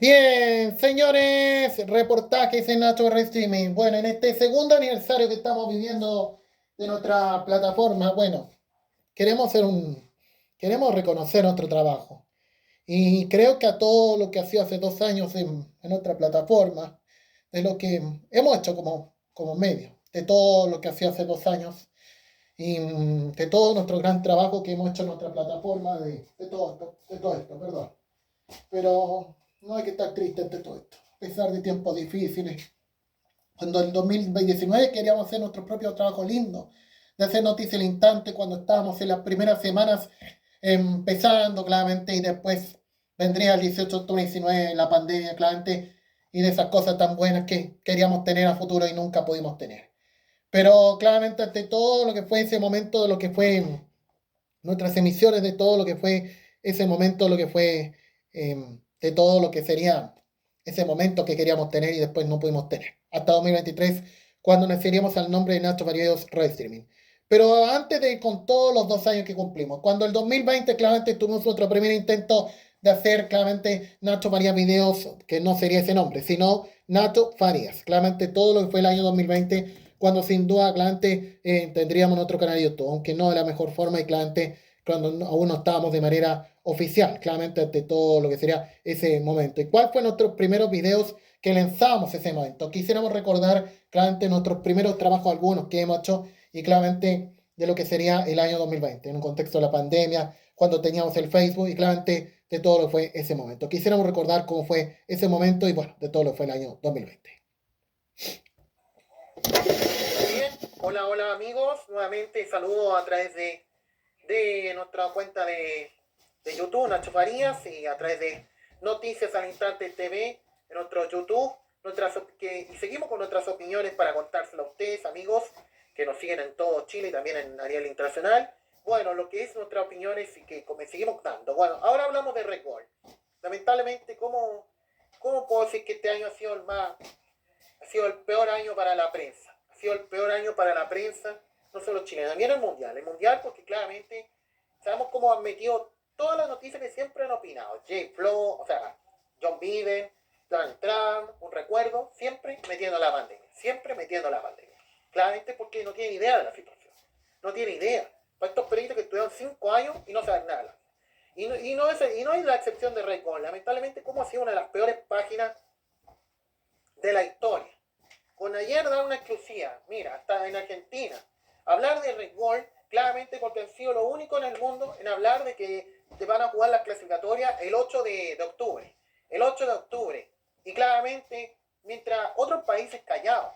Bien, señores, reportajes en Nacho Streaming. Bueno, en este segundo aniversario que estamos viviendo de nuestra plataforma, bueno, queremos hacer queremos reconocer nuestro trabajo. Y creo que a todo lo que ha sido hace 2 años en nuestra plataforma, de lo que hemos hecho como medio, de todo lo que ha sido hace 2 años y de todo nuestro gran trabajo que hemos hecho en nuestra plataforma, de todo esto, perdón. Pero no hay que estar triste ante todo esto. A pesar de tiempos difíciles, cuando en 2019 queríamos hacer nuestro propio trabajo lindo, de hacer noticias al instante cuando estábamos en las primeras semanas empezando claramente y después vendría el 18 de octubre 19 la pandemia claramente y de esas cosas tan buenas que queríamos tener a futuro y nunca pudimos tener. Pero claramente ante todo lo que fue ese momento, de lo que fue nuestras emisiones, de todo lo que fue ese momento, lo que fue de todo lo que sería ese momento que queríamos tener y después no pudimos tener. Hasta 2023, cuando nos referíamos al nombre de Nacho Variados Red Streaming. Pero antes de con todos los 2 años que cumplimos, cuando el 2020 claramente tuvimos nuestro primer intento de hacer claramente Nacho Farías Videos, que no sería ese nombre, sino Nacho Farías. Claramente todo lo que fue el año 2020, cuando sin duda claramente tendríamos otro canal de YouTube, aunque no de la mejor forma y claramente cuando aún no estábamos de manera oficial, claramente ante todo lo que sería ese momento. ¿Y cuál fue nuestros primeros videos que lanzamos ese momento? Quisiéramos recordar claramente nuestros primeros trabajos, algunos que hemos hecho, y claramente de lo que sería el año 2020, en un contexto de la pandemia, cuando teníamos el Facebook, y claramente de todo lo que fue ese momento. Quisiéramos recordar cómo fue ese momento y bueno, de todo lo que fue el año 2020. Muy bien, hola, hola amigos, nuevamente saludo a través de nuestra cuenta de YouTube, Nacho Farías, y a través de Noticias al Instante TV, en nuestro YouTube, y seguimos con nuestras opiniones para contárselo a ustedes, amigos, que nos siguen en todo Chile y también en a nivel internacional. Bueno, lo que es nuestras opiniones y que seguimos dando. Bueno, ahora hablamos de Red Bull. Lamentablemente, ¿cómo puedo decir que este año ha sido el peor año para la prensa? Ha sido el peor año para la prensa, no solo chilena, también el mundial. El mundial porque claramente sabemos cómo han metido todas las noticias que siempre han opinado. Jay Flow, o sea, John Biden, Donald Trump, un recuerdo, siempre metiendo la pandemia. Siempre metiendo la pandemia. Claramente porque no tienen idea de la situación. No tienen idea. Para estos periodistas que estuvieron 5 años y no saben nada. Y no es la excepción de Red Bull. Lamentablemente, como ha sido una de las peores páginas de la historia. Con ayer dar una exclusiva, mira, hasta en Argentina, hablar de Red Bull, claramente porque han sido lo único en el mundo en hablar de que te van a jugar las clasificatorias el 8 de octubre. El 8 de octubre. Y claramente, mientras otros países callados,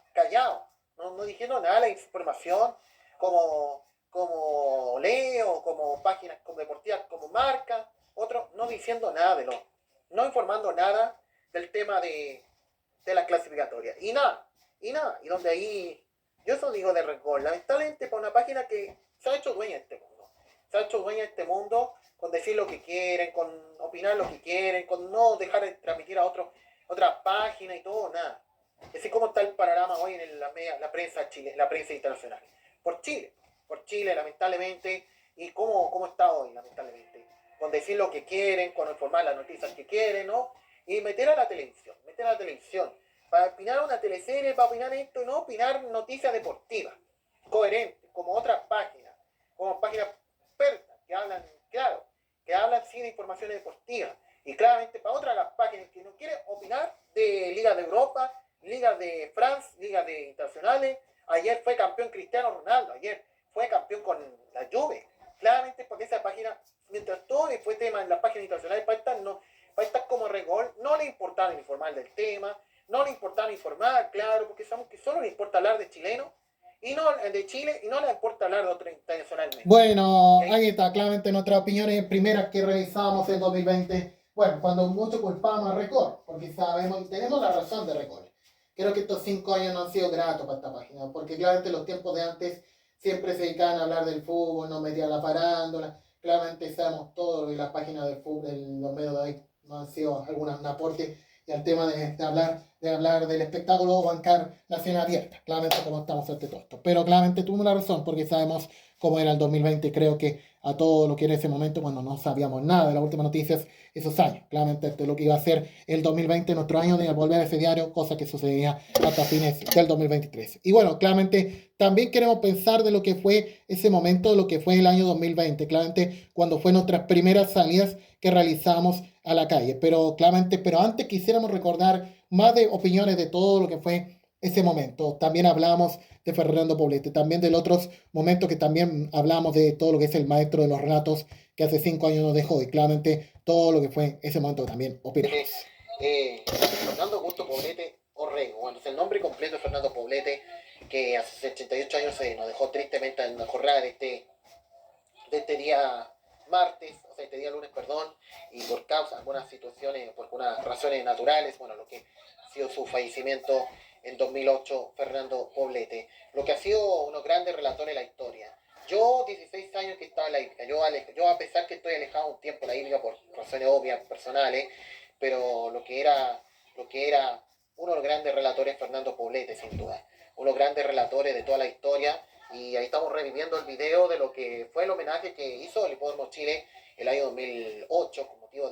no diciendo nada de la información, como Leo, como páginas como deportivas, como Marca, otros no diciendo nada no informando nada del tema de la clasificatoria. Y donde ahí, yo eso digo de Red. Lamentablemente por una página que se ha hecho dueña de este mundo. Se ha hecho dueña de este mundo con decir lo que quieren, con opinar lo que quieren, con no dejar de transmitir a otra página y todo, nada. Así como está el panorama hoy en la prensa chile, la prensa internacional. Por Chile, lamentablemente, y cómo está hoy, lamentablemente. Con decir lo que quieren, con informar las noticias que quieren, ¿no? Y meter a la televisión, para opinar una teleserie, para opinar esto, y no opinar noticias deportivas, coherentes, como páginas expertas, que hablan, claro, que hablan sí de informaciones deportivas, y claramente para otras las páginas que no quieren opinar de ligas de Europa, ligas de France, ligas de internacionales. Ayer fue campeón Cristiano Ronaldo, ayer fue campeón con la Juve, claramente porque esa página, mientras todo fue tema en las páginas internacionales, para estas como Regol, no le importaba informar del tema, no le importaba informar, claro, porque sabemos que solo le importa hablar de chileno y no de Chile y no le importa hablar de otro internacionalmente. Bueno, ¿Okay? ahí está, claramente nuestras opiniones primeras que revisábamos en 2020. Bueno, cuando mucho culpamos a Record, porque sabemos y tenemos la razón de Record. Creo que estos 5 años no han sido gratos para esta página, porque claramente los tiempos de antes siempre se dedicaban a hablar del fútbol, nos metían la farándula. Claramente sabemos todo y las páginas del fútbol, los medios de hoy no han sido algunas un aporte y al tema de hablar del espectáculo o bancar la cena abierta, claramente como estamos ante todo esto. Pero claramente tuvimos la razón porque sabemos cómo era el 2020, creo que a todo lo que era ese momento cuando no sabíamos nada de las últimas noticias esos años. Claramente esto es lo que iba a ser el 2020, nuestro año de volver a ese diario, cosa que sucedía hasta fines del 2023. Y bueno, claramente también queremos pensar de lo que fue ese momento, de lo que fue el año 2020, claramente cuando fue nuestras primeras salidas que realizamos a la calle. Pero claramente, pero antes quisiéramos recordar más de opiniones de todo lo que fue ese momento. También hablamos de Fernando Poblete, también de otros momentos que también hablamos de todo lo que es el maestro de los relatos que hace 5 años nos dejó y claramente todo lo que fue ese momento también opinamos. Fernando Augusto Poblete Orrego, bueno, es el nombre completo de Fernando Poblete, que hace 88 años nos dejó tristemente en la jornada de este día martes, o sea, este día lunes, perdón, y por causa de algunas situaciones, por algunas razones naturales, bueno, lo que ha sido su fallecimiento en 2008, Fernando Poblete, lo que ha sido unos grandes relatores de la historia. Yo, 16 años que estaba en la hípica, yo a pesar que estoy alejado un tiempo de la hípica por razones obvias, personales, pero lo que era uno de los grandes relatores, Fernando Poblete, sin duda, uno de los grandes relatores de toda la historia, y ahí estamos reviviendo el video de lo que fue el homenaje que hizo el Hipódromo Chile el año 2008 con motivo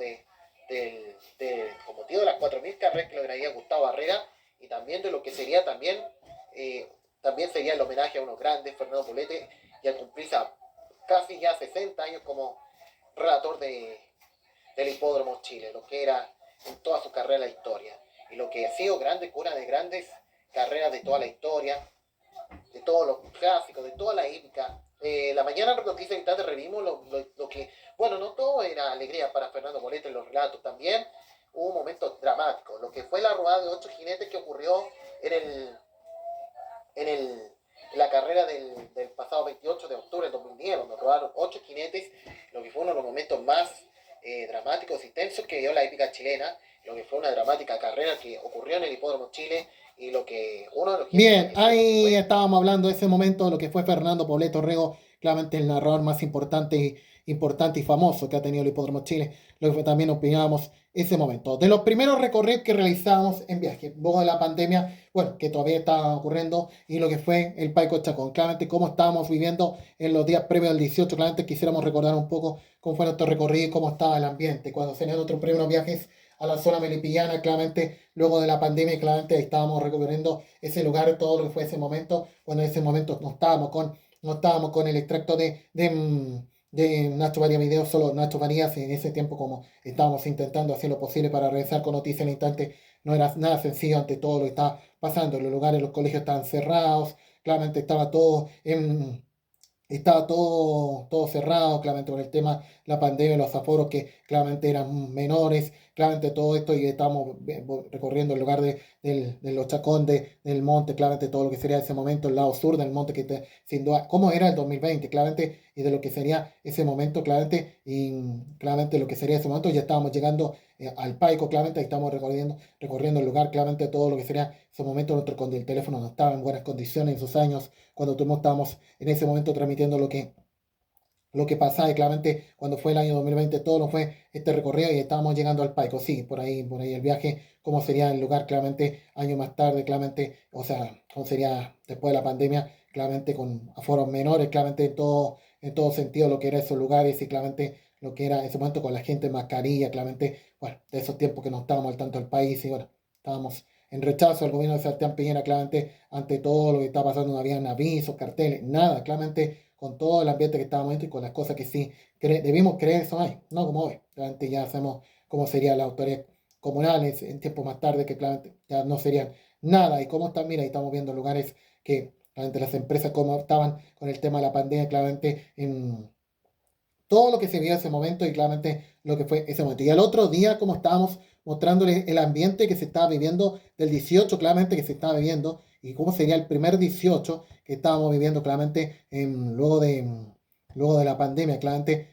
con motivo de las 4.000 carreras que lograría Gustavo Barrera, y también de lo que sería también sería el homenaje a unos grandes, Fernando Poblete, y al cumplirse casi ya 60 años como relator del Hipódromo Chile, lo que era en toda su carrera la historia, y lo que ha sido una de grandes carreras de toda la historia, de todos los clásicos, de toda la épica. La mañana en Noticias Instantes revimos lo que, bueno, no todo era alegría para Fernando Poblete en los relatos, también hubo momentos dramáticos, lo que fue la rodada de 8 jinetes que ocurrió en, el, en la carrera del pasado 28 de octubre del 2010, donde rodaron 8 jinetes, lo que fue uno de los momentos más dramáticos y tensos que dio la épica chilena, lo que fue una dramática carrera que ocurrió en el Hipódromo Chile, y lo que uno de los Bien, ahí estábamos hablando de ese momento, de lo que fue Fernando Poblete Orrego, claramente el narrador más importante y famoso que ha tenido el Hipódromo Chile, lo que fue, también opinábamos ese momento. De los primeros recorridos que realizábamos en viaje, luego de la pandemia, bueno, que todavía estaba ocurriendo, y lo que fue el Paico Chacón, claramente cómo estábamos viviendo en los días previos al 18, claramente quisiéramos recordar un poco cómo fue nuestro recorrido y cómo estaba el ambiente, cuando se nuestros primeros viajes a la zona melipillana, claramente luego de la pandemia, claramente estábamos recorriendo ese lugar, todo lo que fue ese momento, cuando en ese momento no estábamos con el extracto de Nacho Varías Video, solo Nacho Varías, en ese tiempo como estábamos intentando hacer lo posible para regresar con noticias al instante, no era nada sencillo ante todo lo que estaba pasando, los lugares, los colegios estaban cerrados, claramente estaba todo cerrado, claramente por el tema, la pandemia, los aforos que claramente eran menores, claramente todo esto, y estábamos recorriendo el lugar de los Chacón, del monte, claramente todo lo que sería ese momento, el lado sur del monte, sin duda, cómo era el 2020, claramente, y de lo que sería ese momento, claramente, y claramente lo que sería ese momento, ya estábamos llegando al Paico, claramente, ahí estamos recorriendo el lugar, claramente todo lo que sería ese momento, cuando el teléfono no estaba en buenas condiciones en sus años, cuando todos estábamos en ese momento transmitiendo lo que pasaba, y claramente cuando fue el año 2020 todo lo fue este recorrido y estábamos llegando al Paico, sí, por ahí el viaje, cómo sería el lugar, claramente años más tarde, claramente, o sea, cómo sería después de la pandemia, claramente con aforos menores, claramente en todo sentido lo que era esos lugares, y claramente lo que era ese momento con la gente en mascarilla, claramente, bueno, de esos tiempos que no estábamos al tanto del país, y bueno, estábamos en rechazo al gobierno de Sebastián Piñera, claramente, ante todo lo que está pasando, no habían avisos, carteles, nada, claramente, con todo el ambiente que estábamos dentro y con las cosas que sí debimos creer son ahí, no como hoy. Claramente ya sabemos cómo serían las autoridades comunales en tiempos más tarde, que claramente ya no serían nada. Y cómo están, mira, ahí estamos viendo lugares que claramente las empresas cómo estaban con el tema de la pandemia, claramente en todo lo que se vio en ese momento y claramente lo que fue ese momento. Y al otro día, como estábamos mostrándoles el ambiente que se estaba viviendo del 18, claramente que se estaba viviendo, y cómo sería el primer 18 que estábamos viviendo claramente luego de la pandemia, claramente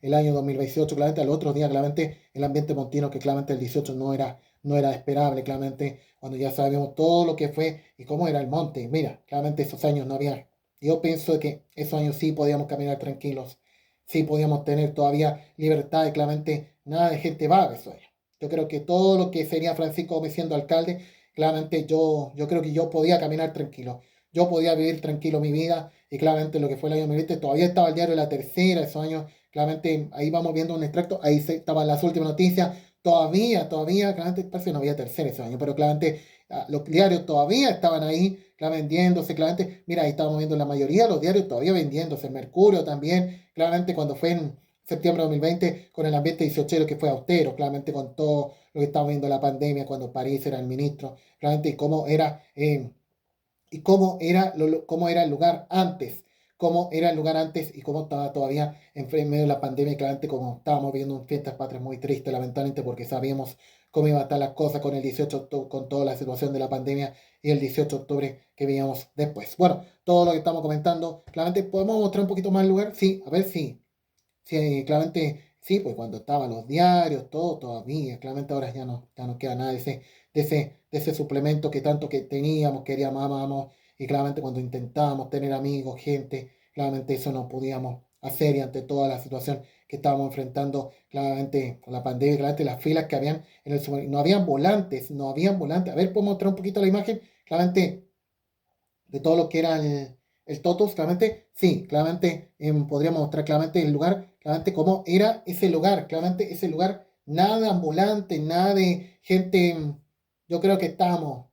el año 2018, claramente al otro día, claramente el ambiente montino, que claramente el 18 no era esperable, claramente cuando ya sabíamos todo lo que fue y cómo era el monte. Mira, claramente esos años no había. Yo pienso que esos años sí podíamos caminar tranquilos, sí podíamos tener todavía libertad, y claramente nada de gente vaga esos años. Yo creo que todo lo que sería Francisco Gómez siendo alcalde, claramente yo creo que yo podía caminar tranquilo. Yo podía vivir tranquilo mi vida y claramente lo que fue el año 2020, todavía estaba el diario La Tercera, esos años, claramente ahí vamos viendo un extracto, ahí estaban las últimas noticias, todavía, claramente parece que no había Tercera ese año, pero claramente los diarios todavía estaban ahí, vendiéndose, claramente, mira, ahí estábamos viendo la mayoría de los diarios todavía vendiéndose, el Mercurio también, claramente cuando fue en septiembre de 2020, con el ambiente 18 que fue austero, claramente con todo lo que estamos viendo la pandemia, cuando París era el ministro, claramente cómo era el lugar antes, cómo era el lugar antes y cómo estaba todavía en medio de la pandemia, y claramente como estábamos viendo un Fiestas Patrias muy triste, lamentablemente, porque sabíamos cómo iba a estar las cosas con el 18 de octubre, con toda la situación de la pandemia y el 18 de octubre que veíamos después. Bueno, todo lo que estamos comentando, claramente podemos mostrar un poquito más el lugar, sí, a ver si, sí, claramente, sí, pues cuando estaban los diarios, todo todavía, claramente ahora ya no queda nada de ese suplemento que tanto que teníamos, queríamos, amábamos, y claramente cuando intentábamos tener amigos, gente, claramente eso no podíamos hacer, y ante toda la situación que estábamos enfrentando, claramente con la pandemia, claramente las filas que habían en el supermercado, no habían volantes, a ver, puedo mostrar un poquito la imagen, claramente de todo lo que era el Totus, claramente, sí, claramente podríamos mostrar claramente el lugar, claramente cómo era ese lugar, claramente ese lugar, nada de ambulante, nada de gente, yo creo que estábamos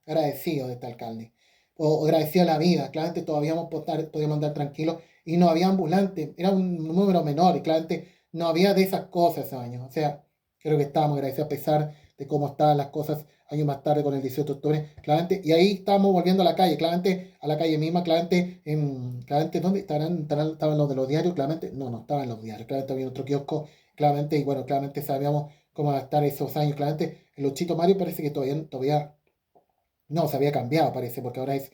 agradecidos de este alcalde, o agradecidos a la vida, claramente todavía podíamos andar tranquilos, y no había ambulante, era un número menor, y claramente no había de esas cosas ese año, o sea, creo que estábamos agradecidos a pesar de cómo estaban las cosas años más tarde con el 18 de octubre, claramente, y ahí estamos volviendo a la calle, claramente, a la calle misma, claramente, claramente, ¿dónde estaban los de los diarios? Claramente, no estaban los diarios, claramente había otro kiosco, claramente, y bueno, claramente sabíamos cómo va a estar esos años, claramente, el Luchito Mario parece que todavía no, se había cambiado, parece, porque ahora es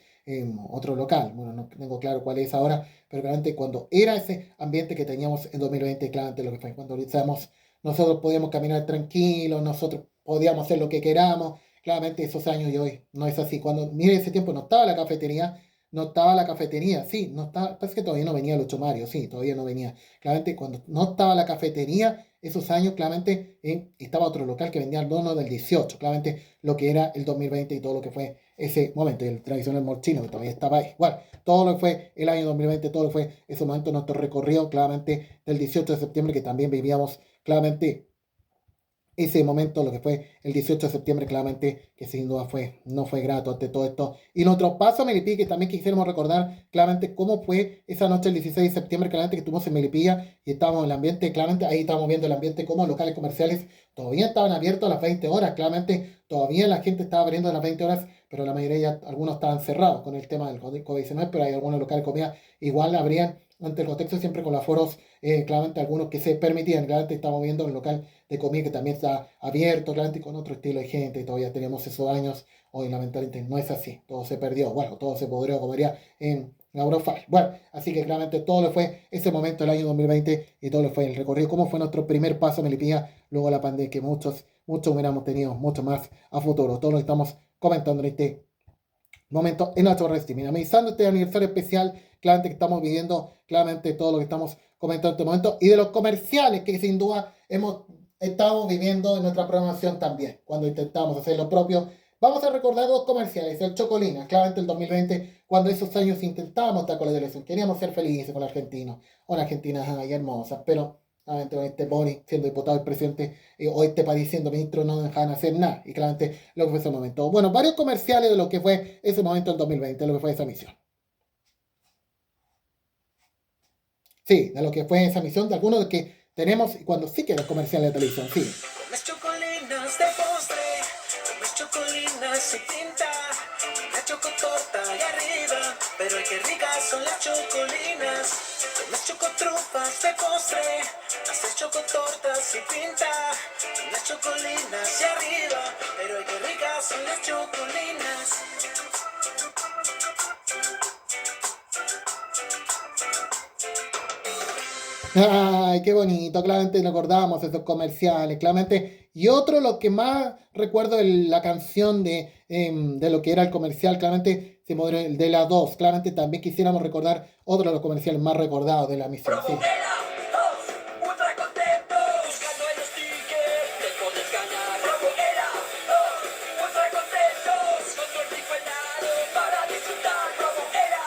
otro local. Bueno, no tengo claro cuál es ahora, pero claramente cuando era ese ambiente que teníamos en 2020, claramente lo que fue cuando decíamos, nosotros podíamos caminar tranquilos, nosotros podíamos hacer lo que queramos. Claramente esos años y hoy no es así. Cuando mire ese tiempo no estaba la cafetería, no estaba la cafetería, sí, no estaba, parece que todavía no venía Lucho Mario, sí, todavía no venía. Claramente cuando no estaba la cafetería, esos años, claramente estaba otro local que vendía el dono del 18, claramente lo que era el 2020 y todo lo que fue ese momento, el tradicional molchino que todavía estaba ahí. Bueno, todo lo que fue el año 2020, todo lo que fue ese momento, nuestro recorrido claramente del 18 de septiembre, que también vivíamos claramente ese momento, lo que fue el 18 de septiembre, claramente, que sin duda no fue grato ante todo esto. Y nuestro paso a Melipilla, que también quisiéramos recordar claramente cómo fue esa noche el 16 de septiembre, claramente que estuvimos en Melipilla y estábamos en el ambiente, claramente ahí estábamos viendo el ambiente, como locales comerciales todavía estaban abiertos a las 20 horas, claramente todavía la gente estaba abriendo a las 20 horas, pero la mayoría, algunos estaban cerrados con el tema del COVID-19, pero hay algunos locales de comida igual abrían ante el contexto siempre con los aforos, claramente algunos que se permitían, claramente estamos viendo el local de comida que también está abierto, claramente con otro estilo de gente, y todavía tenemos esos años, hoy lamentablemente no es así, todo se perdió, bueno, todo se pudrió, como diría en Eurofile. Bueno, así que claramente todo lo fue ese momento del año 2020 y todo lo fue el recorrido, cómo fue nuestro primer paso a Melipilla, luego la pandemia, que muchos hubiéramos tenido mucho más a futuro, todo lo que estamos comentando en este momento en nuestro streaming. Amenizando este aniversario especial, claramente que estamos viviendo, claramente todo lo que estamos comentando en este momento, y de los comerciales que sin duda estamos viviendo en nuestra programación también, cuando intentamos hacer lo propio. Vamos a recordar dos comerciales, el Chocolina, claramente el 2020, cuando esos años intentábamos estar con la televisión, queríamos ser felices con la Argentina, una Argentina hermosa, pero claramente con este Boric siendo diputado y presidente, o este país siendo ministro, no dejan hacer nada, y claramente lo que fue ese momento. Bueno, varios comerciales de lo que fue ese momento en 2020, lo que fue esa misión. Sí, de lo que fue esa misión, de algunos de que tenemos y cuando sí que los comerciales de televisión, sí. Comes chocolinas de postre, comes chocolinas sin tinta, una chocotorta y arriba, pero ay, qué ricas son las chocolinas. Comes chocotrufas de postre, haces chocotortas sin pinta, unas chocolinas y arriba, pero ay, qué ricas son las chocolinas. Ay, qué bonito, claramente recordamos esos comerciales, claramente. Y otro, lo que más recuerdo de la canción de lo que era el comercial, claramente, el de la 2, claramente también quisiéramos recordar otro de los comerciales más recordados de la misión. Sí. Ultra contentos, buscando en los tickets, te pones ganar. Era, ultra contentos, con tu rico helado para disfrutar. Era,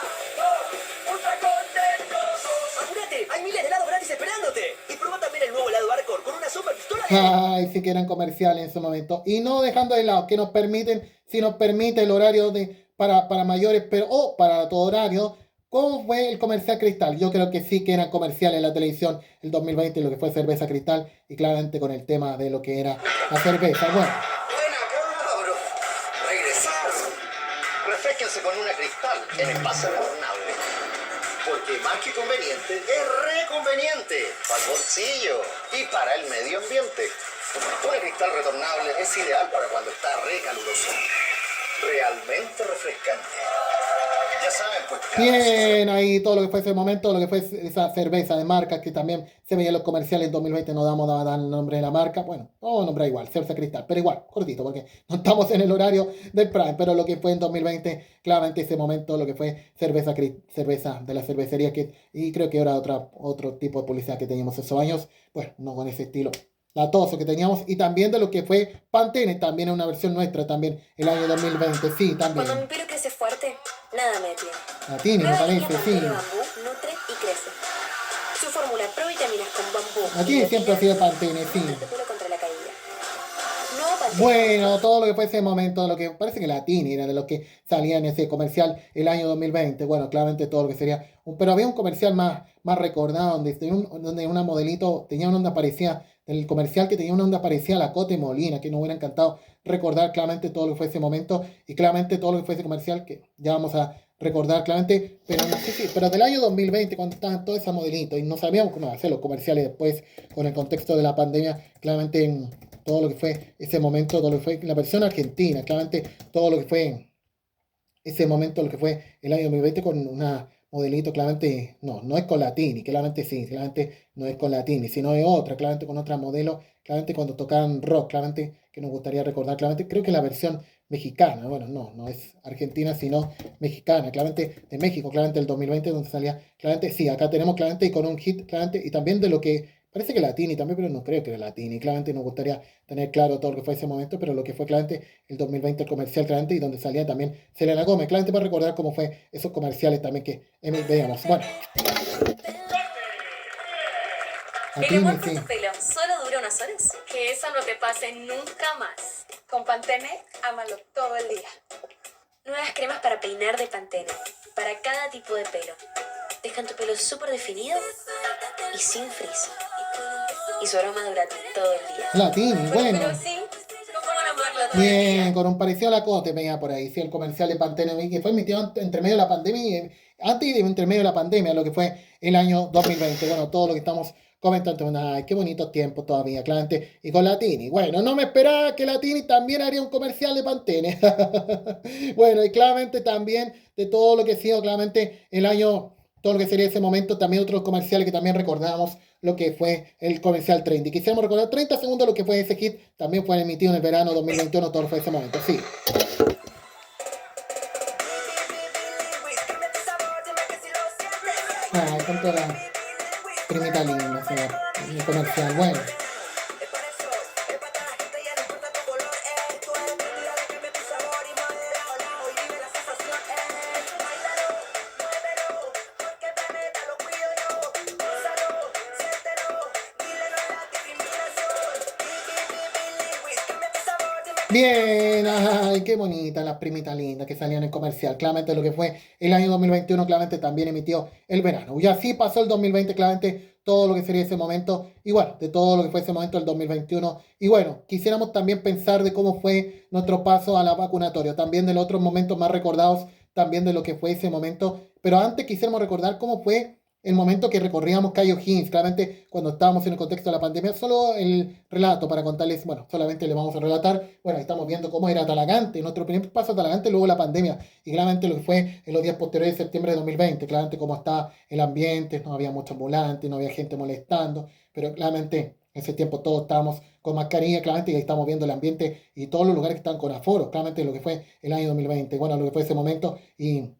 Ay, sí que eran comerciales en su momento. Y no dejando de lado que nos permiten, si nos permite el horario para mayores, pero o para todo horario, ¿cómo fue el comercial Cristal? Yo creo que sí que eran comerciales en la televisión el 2020, lo que fue cerveza Cristal, y claramente con el tema de lo que era la cerveza. Bueno, Buena, cabros. Regresaron. Refresquense con una Cristal en envase retornable. Porque más que conveniente, es reconveniente. Para el bolsillo y para el medio ambiente. Una Cristal retornable es ideal para cuando está re caluroso. Realmente refrescante. Ya saben, pues. bien, ahí todo lo que fue ese momento, lo que fue esa cerveza de marca que también se veía en los comerciales en 2020, no damos a dar el nombre de la marca, bueno, vamos a nombrar igual, cerveza Cristal, pero igual, cortito, porque no estamos en el horario del Prime, pero lo que fue en 2020, claramente ese momento, lo que fue cerveza de la cervecería, y creo que era otro tipo de publicidad que teníamos esos años, pues no con ese estilo latoso que teníamos, y también de lo que fue Pantene, también es una versión nuestra, también el año 2020, sí, también. Cuando mi pelo crece fuerte, nada me detiene. Latini, me Nueva línea parece, sí. Pantene Bambú nutre y crece. Su fórmula provitaminas con bambú. Aquí siempre ha sido Pantene, sí. Protege tu pelo contra la caída. Nuevo Pantene. Bueno, todo lo que fue ese momento, lo que parece que Latini era de los que salía en ese comercial el año 2020. Bueno, claramente todo lo que sería. Pero había un comercial más recordado donde una modelito tenía una onda parecida. El comercial que tenía una onda parecida a la Cote Molina, que nos hubiera encantado recordar claramente todo lo que fue ese momento y claramente todo lo que fue ese comercial que ya vamos a recordar claramente, pero no sé si, pero del año 2020 cuando estaban todos esos modelitos y no sabíamos cómo hacer los comerciales después con el contexto de la pandemia, claramente en todo lo que fue ese momento, todo lo que fue la versión argentina, claramente todo lo que fue ese momento, lo que fue el año 2020 con una modelito, claramente, no es con Latini, claramente sí, claramente no es con Latini, sino es otra, claramente con otra modelo, claramente cuando tocaban rock, claramente que nos gustaría recordar, claramente creo que la versión mexicana, bueno, no es argentina, sino mexicana, claramente de México, claramente el 2020 donde salía, claramente sí, acá tenemos claramente y con un hit, claramente, y también de lo que parece que Latini también, pero no creo que era Latini. Claramente nos gustaría tener claro todo lo que fue ese momento, pero lo que fue claramente el 2020 el comercial claramente y donde salía también Selena Gómez. Claramente para recordar cómo fue esos comerciales también que veíamos. Bueno, El Latini, amor por sí. tu pelo solo dura unas horas. Que eso no te pase nunca más. Con Pantene, ámalo todo el día. Nuevas cremas para peinar de Pantene. Para cada tipo de pelo. Dejan tu pelo súper definido y sin frizz. Y su aroma dura todo el día. Latini, bueno. Pero sí, ¿cómo no amarlo todo el Bien, día? con un parecido a la Cote veía por ahí, sí, el comercial de Pantene que fue emitido entre medio de la pandemia, antes y entre medio de la pandemia, lo que fue el año 2020. Bueno, todo lo que estamos comentando, ay, qué bonitos tiempos todavía, claramente, y con Latini. Bueno, no me esperaba que Latini también haría un comercial de Pantene. Bueno, y claramente también de todo lo que ha sido claramente el año, todo lo que sería ese momento, también otros comerciales que también recordamos lo que fue el comercial Trendy. Quisiéramos recordar 30 segundos lo que fue ese hit, también fue emitido en el verano 2021, todo fue ese momento, sí. Ay, con toda la primita linda, señor, el comercial, bueno. Bien, ay, qué bonita las primitas lindas que salían en el comercial. Claramente lo que fue el año 2021, claramente también emitió el verano. Y así pasó el 2020, claramente todo lo que sería ese momento. Y bueno, de todo lo que fue ese momento el 2021. Y bueno, quisiéramos también pensar de cómo fue nuestro paso a la vacunatoria. También de los otros momentos más recordados, también de lo que fue ese momento. Pero antes quisiéramos recordar cómo fue el momento que recorríamos Cayo Higgins, claramente cuando estábamos en el contexto de la pandemia, solo el relato para contarles, bueno, solamente le vamos a relatar, bueno, ahí estamos viendo cómo era Talagante, nuestro primer paso a Talagante, luego la pandemia, y claramente lo que fue en los días posteriores de septiembre de 2020, claramente cómo está el ambiente, no había mucho ambulante, no había gente molestando, pero claramente en ese tiempo todos estábamos con mascarilla, claramente, y ahí estamos viendo el ambiente y todos los lugares que están con aforo, claramente lo que fue el año 2020, bueno, lo que fue ese momento, y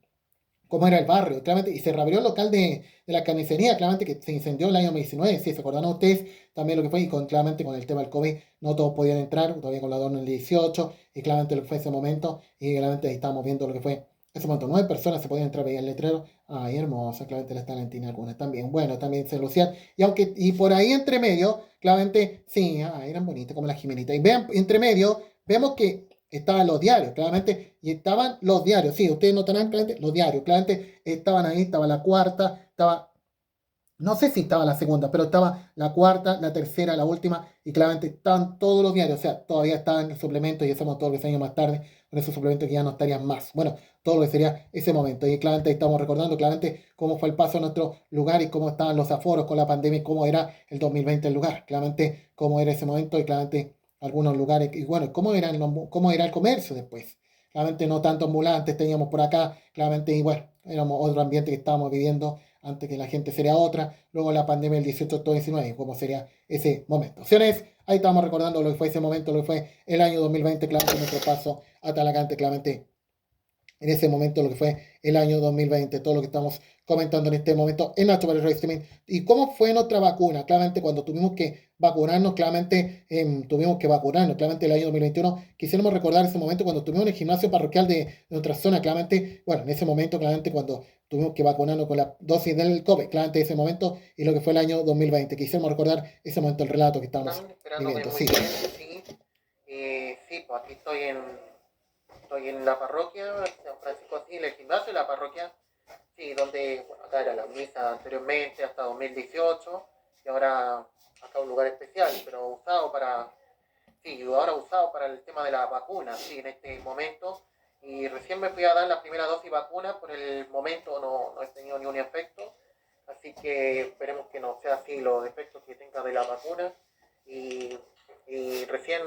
cómo era el barrio, claramente, y se reabrió el local de la carnicería, claramente que se incendió el año 2019, si se acordan ustedes, también lo que fue, y claramente con el tema del COVID, no todos podían entrar, todavía con la adorno el 18, y claramente lo que fue ese momento, y claramente ahí estamos viendo lo que fue ese momento 9 personas se podían entrar, veía el letrero, ay, hermosa, claramente la talentina algunas también, bueno, también se lucían, y por ahí entre medio, claramente, sí, eran bonitas como la Jimenita, y vean, entre medio, vemos que estaban los diarios, claramente, y estaban los diarios, sí, ustedes notarán claramente, los diarios, claramente, estaban ahí, estaba la cuarta, estaba no sé si estaba la segunda, pero estaba la cuarta, la tercera, la última, y claramente estaban todos los diarios, o sea, todavía estaban los suplementos y hacemos todo lo que se años más tarde, con esos suplementos que ya no estarían más. Bueno, todo lo que sería ese momento. Y claramente estamos recordando claramente cómo fue el paso a nuestro lugar y cómo estaban los aforos con la pandemia y cómo era el 2020 el lugar. Claramente cómo era ese momento y claramente algunos lugares, y bueno, cómo era el comercio después. Claramente no tanto ambulantes teníamos por acá, claramente, y bueno, éramos otro ambiente que estábamos viviendo antes que la gente sería otra, luego la pandemia del 18 todo 19, cómo sería ese momento. Opciones, ahí estamos recordando lo que fue ese momento, lo que fue el año 2020, claramente nuestro paso a Talagante, claramente en ese momento lo que fue el año 2020, todo lo que estamos comentando en este momento en Nacho para el Streaming. ¿Y cómo fue nuestra vacuna? Claramente cuando tuvimos que vacunarnos, claramente el año 2021, quisiéramos recordar ese momento cuando estuvimos en el gimnasio parroquial de nuestra zona, claramente, bueno, en ese momento, claramente cuando tuvimos que vacunarnos con la dosis del COVID, claramente ese momento y lo que fue el año 2020. Quisiéramos recordar ese momento, el relato que estamos Están esperándome viviendo. muy Sí. bien, sí. Sí, pues aquí estoy en la parroquia, San Francisco Asís, el gimnasio de la parroquia, sí, donde, bueno, acá era la misa anteriormente, hasta 2018, y ahora acá un lugar especial, pero usado para el tema de la vacuna, sí, en este momento, y recién me fui a dar la primera dosis vacuna, por el momento no he tenido ni un efecto, así que esperemos que no sea así los efectos que tenga de la vacuna, y, y recién...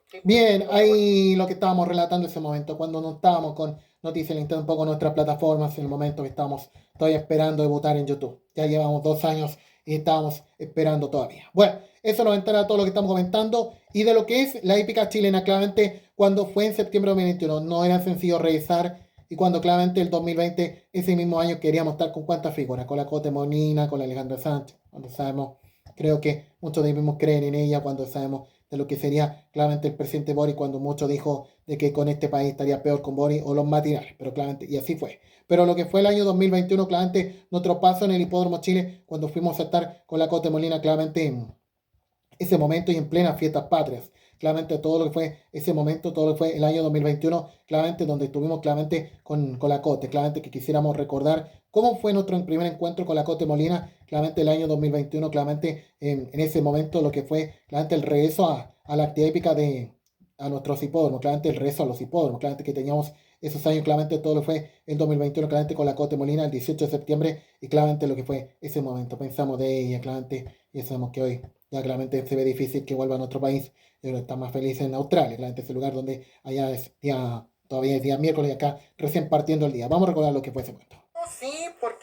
Sí, Bien, ahí lo que estábamos relatando ese momento, cuando no estábamos con Noticias Limitada, un poco nuestras plataformas, en el momento que estábamos todavía esperando debutar en YouTube. Ya llevamos 2 años y estábamos esperando todavía. Bueno, eso nos entra todo lo que estamos comentando y de lo que es la hípica chilena, claramente cuando fue en septiembre de 2021, no era sencillo revisar y cuando claramente el 2020, ese mismo año, queríamos estar con cuántas figuras, con la Cote Molina, con la Alejandra Sánchez, cuando sabemos, creo que muchos de ellos mismos creen en ella, cuando sabemos de lo que sería claramente el presidente Boris cuando mucho dijo de que con este país estaría peor con Boris o los matinales, pero claramente, y así fue. Pero lo que fue el año 2021, claramente nuestro paso en el Hipódromo Chile, cuando fuimos a estar con la Cote Molina, claramente en ese momento y en plenas fiestas patrias. Claramente todo lo que fue ese momento, todo lo que fue el año 2021, claramente donde estuvimos claramente con la Cote, claramente que quisiéramos recordar cómo fue nuestro primer encuentro con la Cote Molina, claramente el año 2021, claramente en ese momento lo que fue claramente el regreso a la actividad hípica a nuestros hipódromos, claramente el regreso a los hipódromos, claramente que teníamos esos años, claramente todo lo fue el 2021, claramente con la Cote Molina el 18 de septiembre y claramente lo que fue ese momento, pensamos de ella, claramente, y sabemos que hoy ya claramente se ve difícil que vuelva a nuestro país, pero está más feliz en Australia, claramente ese lugar donde allá todavía es día miércoles y acá recién partiendo el día. Vamos a recordar lo que fue ese momento. Sí,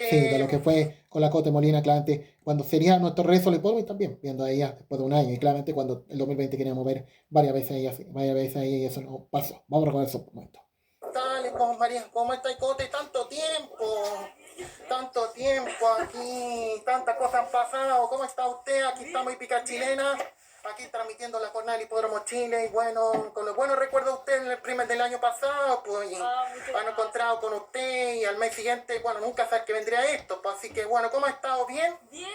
Sí, de lo porque que fue con la Cote Molina, claramente, cuando sería nuestro regreso al hipódromo y también viendo a ella después de un año, y claramente cuando el 2020 queríamos ver varias veces a ella y eso no pasó. Vamos a recordar ese momento. dale, como María, ¿cómo está Cote? Tanto tiempo aquí, tantas cosas han pasado. ¿Cómo está usted? Aquí estamos en Pica Chilena, aquí transmitiendo la jornada del Hipódromo Chile. Y bueno, con los buenos recuerdos de usted en el primer del año pasado, pues han encontrado con usted y al mes siguiente, bueno, nunca sabes que vendría esto. Pues así que bueno, ¿cómo ha estado? ¿Bien? Bien,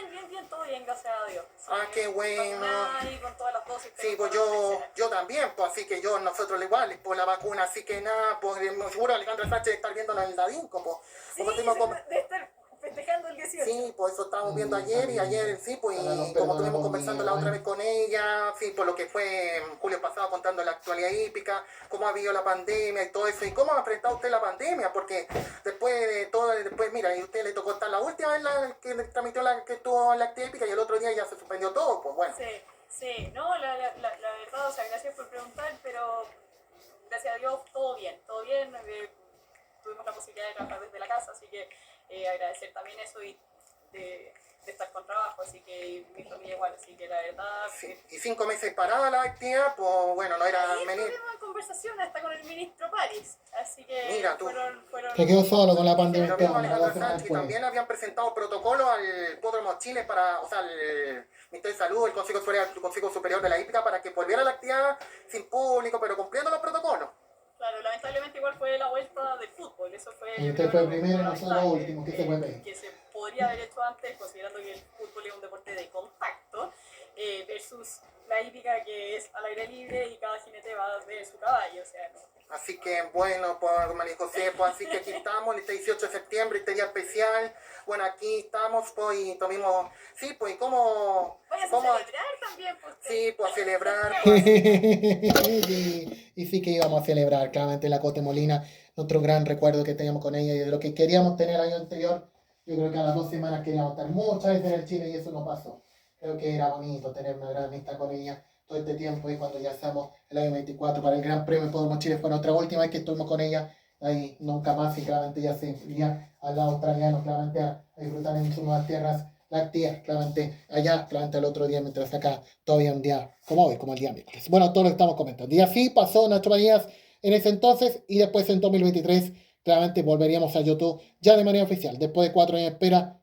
todo bien, gracias a Dios. Qué bueno. Y con todas las dosis. Sí, pues yo también, pues así que nosotros igual, por la vacuna, así que nada, pues seguro Alejandra Sánchez estar viéndonos en el Dadinco, pues. Sí, de estar festejando el 18. Sí, pues eso estábamos viendo ayer y ayer, sí, pues y como estuvimos conversando la otra vez con ella, sí, por lo que fue en julio pasado contando la actualidad hípica, cómo ha habido la pandemia y todo eso, y cómo ha enfrentado usted la pandemia, porque después, mira, y usted le tocó estar la última vez que transmitió que estuvo en la actividad hípica y el otro día ya se suspendió todo, pues bueno. Sí, no, la verdad, o sea, gracias por preguntar, pero gracias a Dios todo bien, tuvimos la posibilidad de trabajar desde la casa, así que agradecer también eso y de estar con trabajo, así que mi familia igual, así que la verdad... Sí. Y 5 meses parada la actividad, pues bueno, no era venir. Tuvimos conversación hasta con el ministro París, así que mira, tú. fueron Se quedó solo con la pandemia. Pero Alejandra Sánchez también habían presentado protocolo al Hipódromo Chile al Ministerio de Salud, el Consejo Superior de la Hípica, para que volviera a la actividad sin público, pero cumpliendo los protocolos. Claro, lamentablemente igual fue la vuelta del fútbol, eso fue... Y usted fue primero y nosotros último, que se fue bien. Que se podría haber hecho antes, considerando que el fútbol es un deporte de contacto, versus la hípica que es al aire libre y cada jinete va a ver su caballo, o sea, no. Así que bueno, por María José, pues así que aquí estamos, este 18 de septiembre, este día especial. Bueno, aquí estamos, pues, y tuvimos, sí, pues, ¿cómo? Vaya a celebrar también, pues. Sí, pues, a celebrar, pues. Y sí que íbamos a celebrar, claramente, la Cote Molina, otro gran recuerdo que teníamos con ella y de lo que queríamos tener el año anterior. Yo creo que a las 2 semanas queríamos estar muchas veces en el Chile y eso no pasó. Creo que era bonito tener una gran amistad con ella todo este tiempo y cuando ya estamos el año 24 para el Gran Premio Podemos Chile fue nuestra última vez que estuvimos con ella, ahí nunca más y claramente ya se iría al lado australiano, claramente a disfrutar en sus nuevas tierras lácteas, claramente allá, claramente el otro día, mientras acá todavía un día como hoy, como el día miércoles. Bueno, todo lo que estamos comentando. Y así pasó Nacho Marías en ese entonces y después en 2023 claramente volveríamos a YouTube ya de manera oficial, después de 4 años de espera.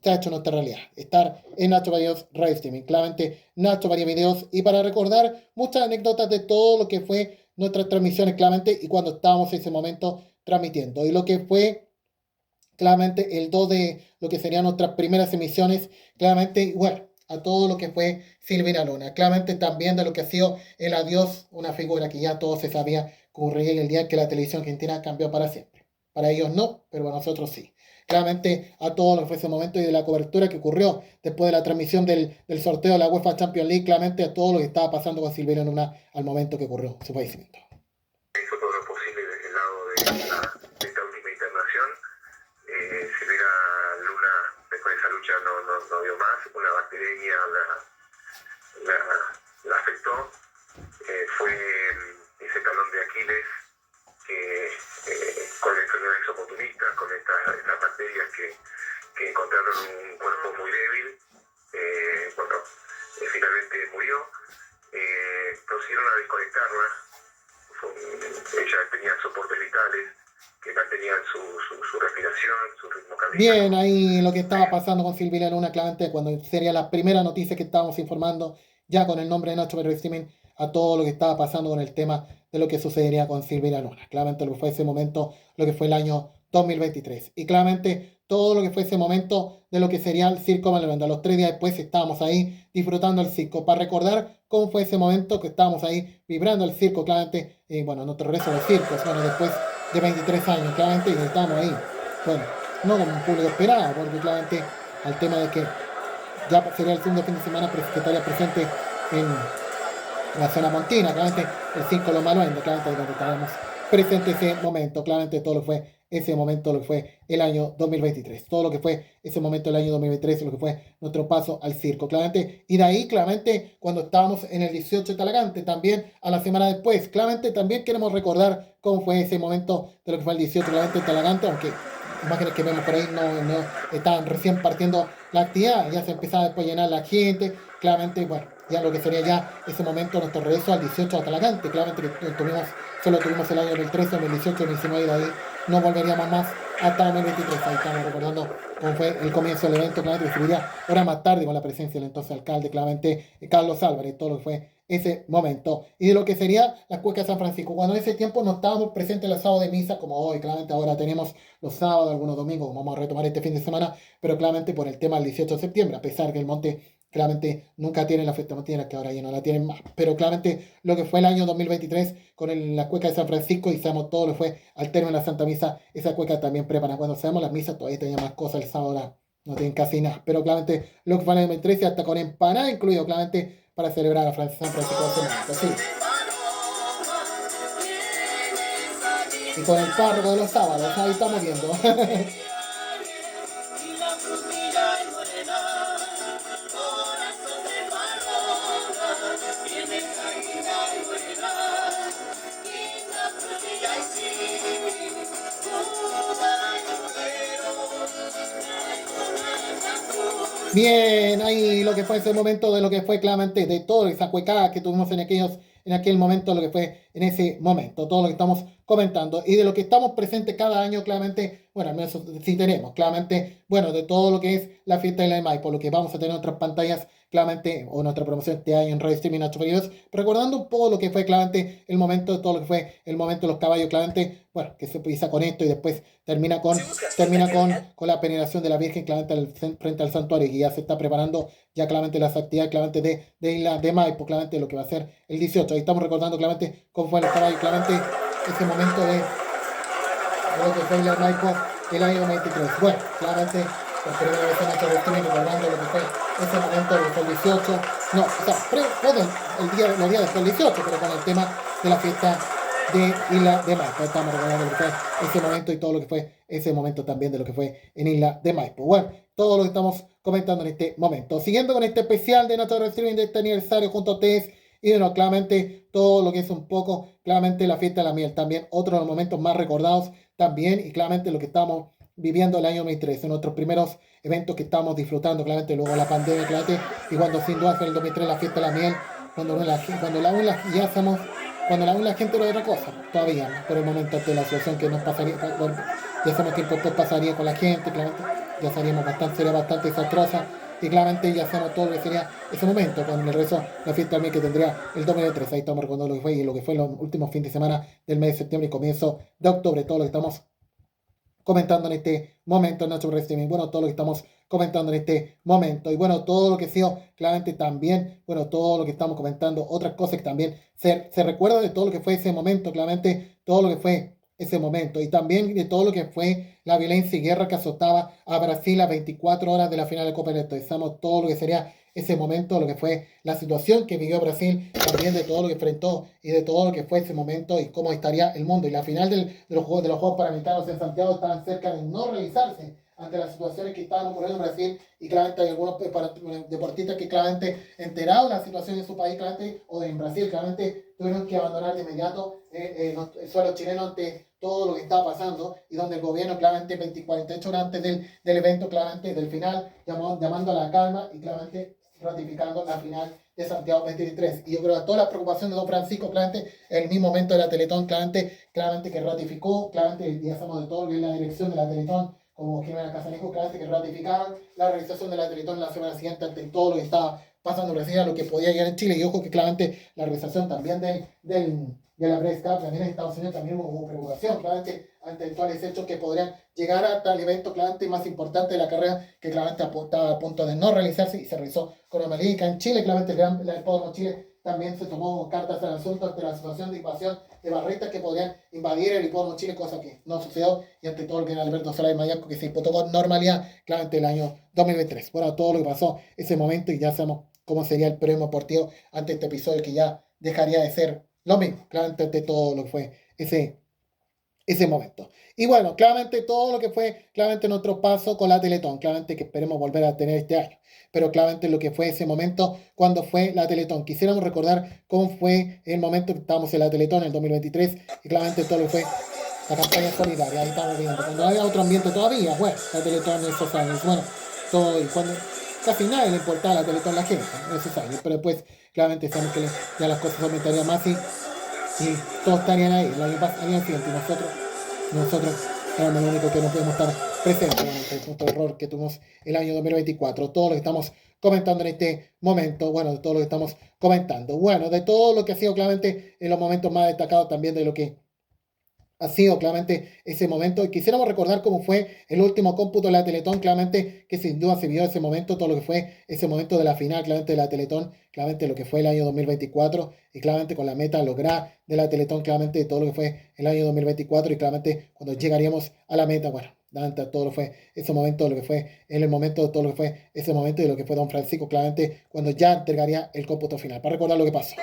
Se ha hecho nuestra realidad, estar en Nacho Videos Radio Streaming, claramente Nacho María Videos, y para recordar muchas anécdotas de todo lo que fue nuestras transmisiones, claramente, y cuando estábamos en ese momento transmitiendo, y lo que fue claramente el 2 de lo que serían nuestras primeras emisiones, claramente, bueno, a todo lo que fue Silvina Luna, claramente también de lo que ha sido el adiós, una figura que ya todo se sabía que ocurriría el día que la televisión argentina cambió para siempre. Para ellos no, pero para nosotros sí. Claramente a todo lo que fue ese momento y de la cobertura que ocurrió después de la transmisión del sorteo de la UEFA Champions League, claramente a todo lo que estaba pasando con Silvina Luna al momento que ocurrió su fallecimiento. Hizo todo lo posible desde el lado de esta última internación. Silvina Luna, después de esa lucha, no dio más. Una bacteriemia la afectó. Fue ese talón de Aquiles con enfermedades oportunistas, con estas bacterias que encontraron un cuerpo muy débil. Finalmente murió. Procedieron a desconectarla. Ella tenía soportes vitales que mantenían su respiración, su ritmo cardíaco. Bien, ahí lo que estaba pasando con Silvina Luna, claramente cuando sería la primera noticia que estábamos informando, ya con el nombre de Nacho Video Streaming, a todo lo que estaba pasando con el tema de lo que sucedería con Silvina Luna. Claramente lo que fue ese momento, lo que fue el año 2023. Y claramente todo lo que fue ese momento de lo que sería el Circo Malavenda. Los 3 días después estábamos ahí disfrutando el circo. Para recordar cómo fue ese momento que estábamos ahí vibrando el circo, claramente, bueno, nuestro regreso del circo, bueno, después de 23 años, claramente, y estábamos ahí. Bueno, no como un público esperado, porque claramente al tema de que ya sería el segundo fin de semana que estaría presente en la zona montina, claramente el 5 Los Maluendos, claramente donde estábamos presente ese momento, claramente todo lo que fue ese momento, lo que fue el año 2023, todo lo que fue ese momento del año 2023, lo que fue nuestro paso al circo, claramente, y de ahí, claramente, cuando estábamos en el 18 de Talagante, también a la semana después, claramente también queremos recordar cómo fue ese momento de lo que fue el 18 claramente de Talagante, aunque imágenes que vemos por ahí no estaban recién partiendo la actividad, ya se empezaba después a llenar la gente, claramente, bueno, ya lo que sería ya ese momento nuestro regreso al 18 a Talagante, claramente que solo tuvimos el año 2013, 2018, 2019 y de ahí no volveríamos más hasta 2023, ahí estamos recordando cómo fue el comienzo del evento, claramente que seguiría horas más tarde con la presencia del entonces alcalde, claramente Carlos Álvarez, todo lo que fue ese momento, y de lo que sería la Cueca de San Francisco, cuando en ese tiempo no estábamos presentes los sábados de misa como hoy, claramente ahora tenemos los sábados, algunos domingos, vamos a retomar este fin de semana, pero claramente por el tema del 18 de septiembre, a pesar que el monte claramente nunca tiene la fiesta montina, que ahora ya no la tienen más, pero claramente lo que fue el año 2023 con la Cueca de San Francisco y sabemos todo lo que fue al término de la Santa Misa, esa cueca también prepara, cuando sabemos las misas todavía tenía más cosas, el sábado ahora no tienen casi nada, pero claramente lo que fue el año 2013 hasta con empanada incluido, claramente para celebrar a San Francisco de Semana, sí. Y con el párroco de los sábados, ahí estamos viendo. Bien, ahí lo que fue ese momento de lo que fue claramente de toda esa cuecada que tuvimos en aquel momento, lo que fue en ese momento, todo lo que estamos comentando. Y de lo que estamos presentes cada año, claramente, bueno, al menos sí tenemos, claramente, bueno, de todo lo que es la fiesta de la de Maipo, lo que vamos a tener en otras pantallas, claramente, o nuestra promoción este año en Radio Streaming Nacho Feridos, recordando un poco lo que fue claramente el momento de todo lo que fue el momento de los caballos, claramente, bueno, que se empieza con esto y después termina con la penetración de la Virgen, claramente frente al santuario, y ya se está preparando ya claramente las actividades claramente de Isla de Maipo, claramente lo que va a ser el 18. Ahí estamos recordando claramente cómo fue el caballo, claramente ese momento de lo que fue Isla de Maipo el año 93. Bueno, claramente por primera vez en nuestro destino recordando lo que fue ese momento de fue el 18. No, o sea, los días después del 18, pero con el tema de la fiesta de Isla de Maipo. Estamos recordando lo que fue ese momento y todo lo que fue ese momento también de lo que fue en Isla de Maipo. Bueno, todo lo que estamos comentando en este momento. Siguiendo con este especial de nuestro streaming de este aniversario junto a ustedes. Y bueno, claramente todo lo que es un poco, claramente la fiesta de la miel. También otro de los momentos más recordados también. Y claramente lo que estamos viviendo el año 2013. Nuestros primeros eventos que estamos disfrutando, claramente luego la pandemia, claramente. Y cuando sin duda fue el 2003 la fiesta de la miel. Cuando la gente era otra cosa, todavía, ¿no? Por el momento de la situación que nos pasaría, bueno, ya sabemos que después pasaría con la gente, claramente, ya sería bastante desastrosa, y claramente ya sabemos todo lo que sería ese momento, con el resto, la fiesta también que tendría el 2003, ahí estamos recordando lo que fue los últimos fines de semana del mes de septiembre y comienzo de octubre, todo lo que estamos comentando en este momento en Nacho Streaming. Bueno, todo lo que estamos comentando en este momento. Y bueno, todo lo que ha sido claramente también, bueno, todo lo que estamos comentando, otras cosas que también se recuerda de todo lo que fue ese momento, claramente todo lo que fue ese momento. Y también de todo lo que fue la violencia y guerra que azotaba a Brasil a 24 horas de la final de Copa del Este. Estamos todo lo que sería ese momento, lo que fue la situación que vivió Brasil, también de todo lo que enfrentó y de todo lo que fue ese momento y cómo estaría el mundo. Y la final de los Juegos Panamericanos en Santiago estaban cerca de no realizarse ante las situaciones que estaban ocurriendo en Brasil, y claramente hay algunos deportistas que claramente enterados de la situación en su país, claramente, o en Brasil, claramente tuvieron que abandonar de inmediato el suelo chileno ante todo lo que estaba pasando, y donde el gobierno claramente 48 horas antes del evento, claramente del final, llamando a la calma y claramente ratificando la final de Santiago 23. Y yo creo que toda la preocupación de Don Francisco, claramente, en el mismo momento de la Teletón, claramente que ratificó, claramente, ya sabemos de todo lo que es la dirección de la Teletón, como Jimena Casanejo, claramente que ratificaron la realización de la Teletón la semana siguiente ante todo lo que estaba pasando en Brasil, a lo que podía llegar en Chile. Y ojo que claramente la realización también de la Press Cup también en Estados Unidos también hubo preocupación, claramente, ante eventuales hechos que podrían llegar hasta el evento claramente más importante de la carrera, que claramente estaba a punto de no realizarse y se realizó con América en Chile. Claramente el Hipódromo Chile también se tomó cartas al asunto ante la situación de invasión de barristas que podrían invadir el Hipódromo Chile, cosa que no sucedió, y ante todo el que Alberto Solá y Mayanco, que se imputó con normalidad claramente el año 2023. Bueno, todo lo que pasó ese momento, y ya sabemos cómo sería el premio deportivo ante este episodio, que ya dejaría de ser lo mismo, claramente ante todo lo que fue ese momento. Y bueno, claramente todo lo que fue, claramente nuestro paso con la Teletón, claramente que esperemos volver a tener este año, pero claramente lo que fue ese momento cuando fue la Teletón. Quisiéramos recordar cómo fue el momento que estábamos en la Teletón en el 2023, y claramente todo lo que fue la campaña solidaria. Ahí estamos viendo, cuando había otro ambiente todavía, bueno, la Teletón en esos años, bueno, todo, y cuando casi nadie le importaba la Teletón a la gente en esos años, pero después claramente sabemos que ya las cosas aumentarían más y todos estarían ahí el año siguiente, y nosotros éramos los únicos que no podemos estar presentes. Bueno, el punto de error que tuvimos el año 2024, todo lo que estamos comentando en este momento, bueno, de todo lo que estamos comentando, bueno, de todo lo que ha sido claramente en los momentos más destacados también de lo que ha sido claramente ese momento. Y quisiéramos recordar cómo fue el último cómputo de la Teletón, claramente que sin duda se vio ese momento, todo lo que fue ese momento de la final, claramente de la Teletón, claramente lo que fue el año 2024, y claramente con la meta lograda de la Teletón, claramente todo lo que fue el año 2024, y claramente cuando llegaríamos a la meta, bueno, todo lo que fue ese momento, lo que fue en el momento de todo lo que fue ese momento, y lo que fue Don Francisco, claramente cuando ya entregaría el cómputo final, para recordar lo que pasó.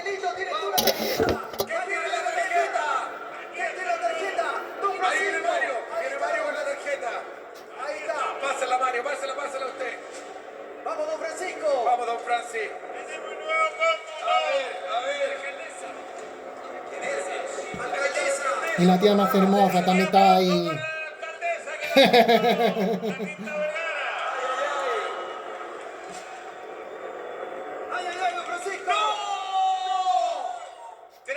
Y la tía más hermosa también está ahí. ¡Ay, don Francisco! ¡No! 38.000.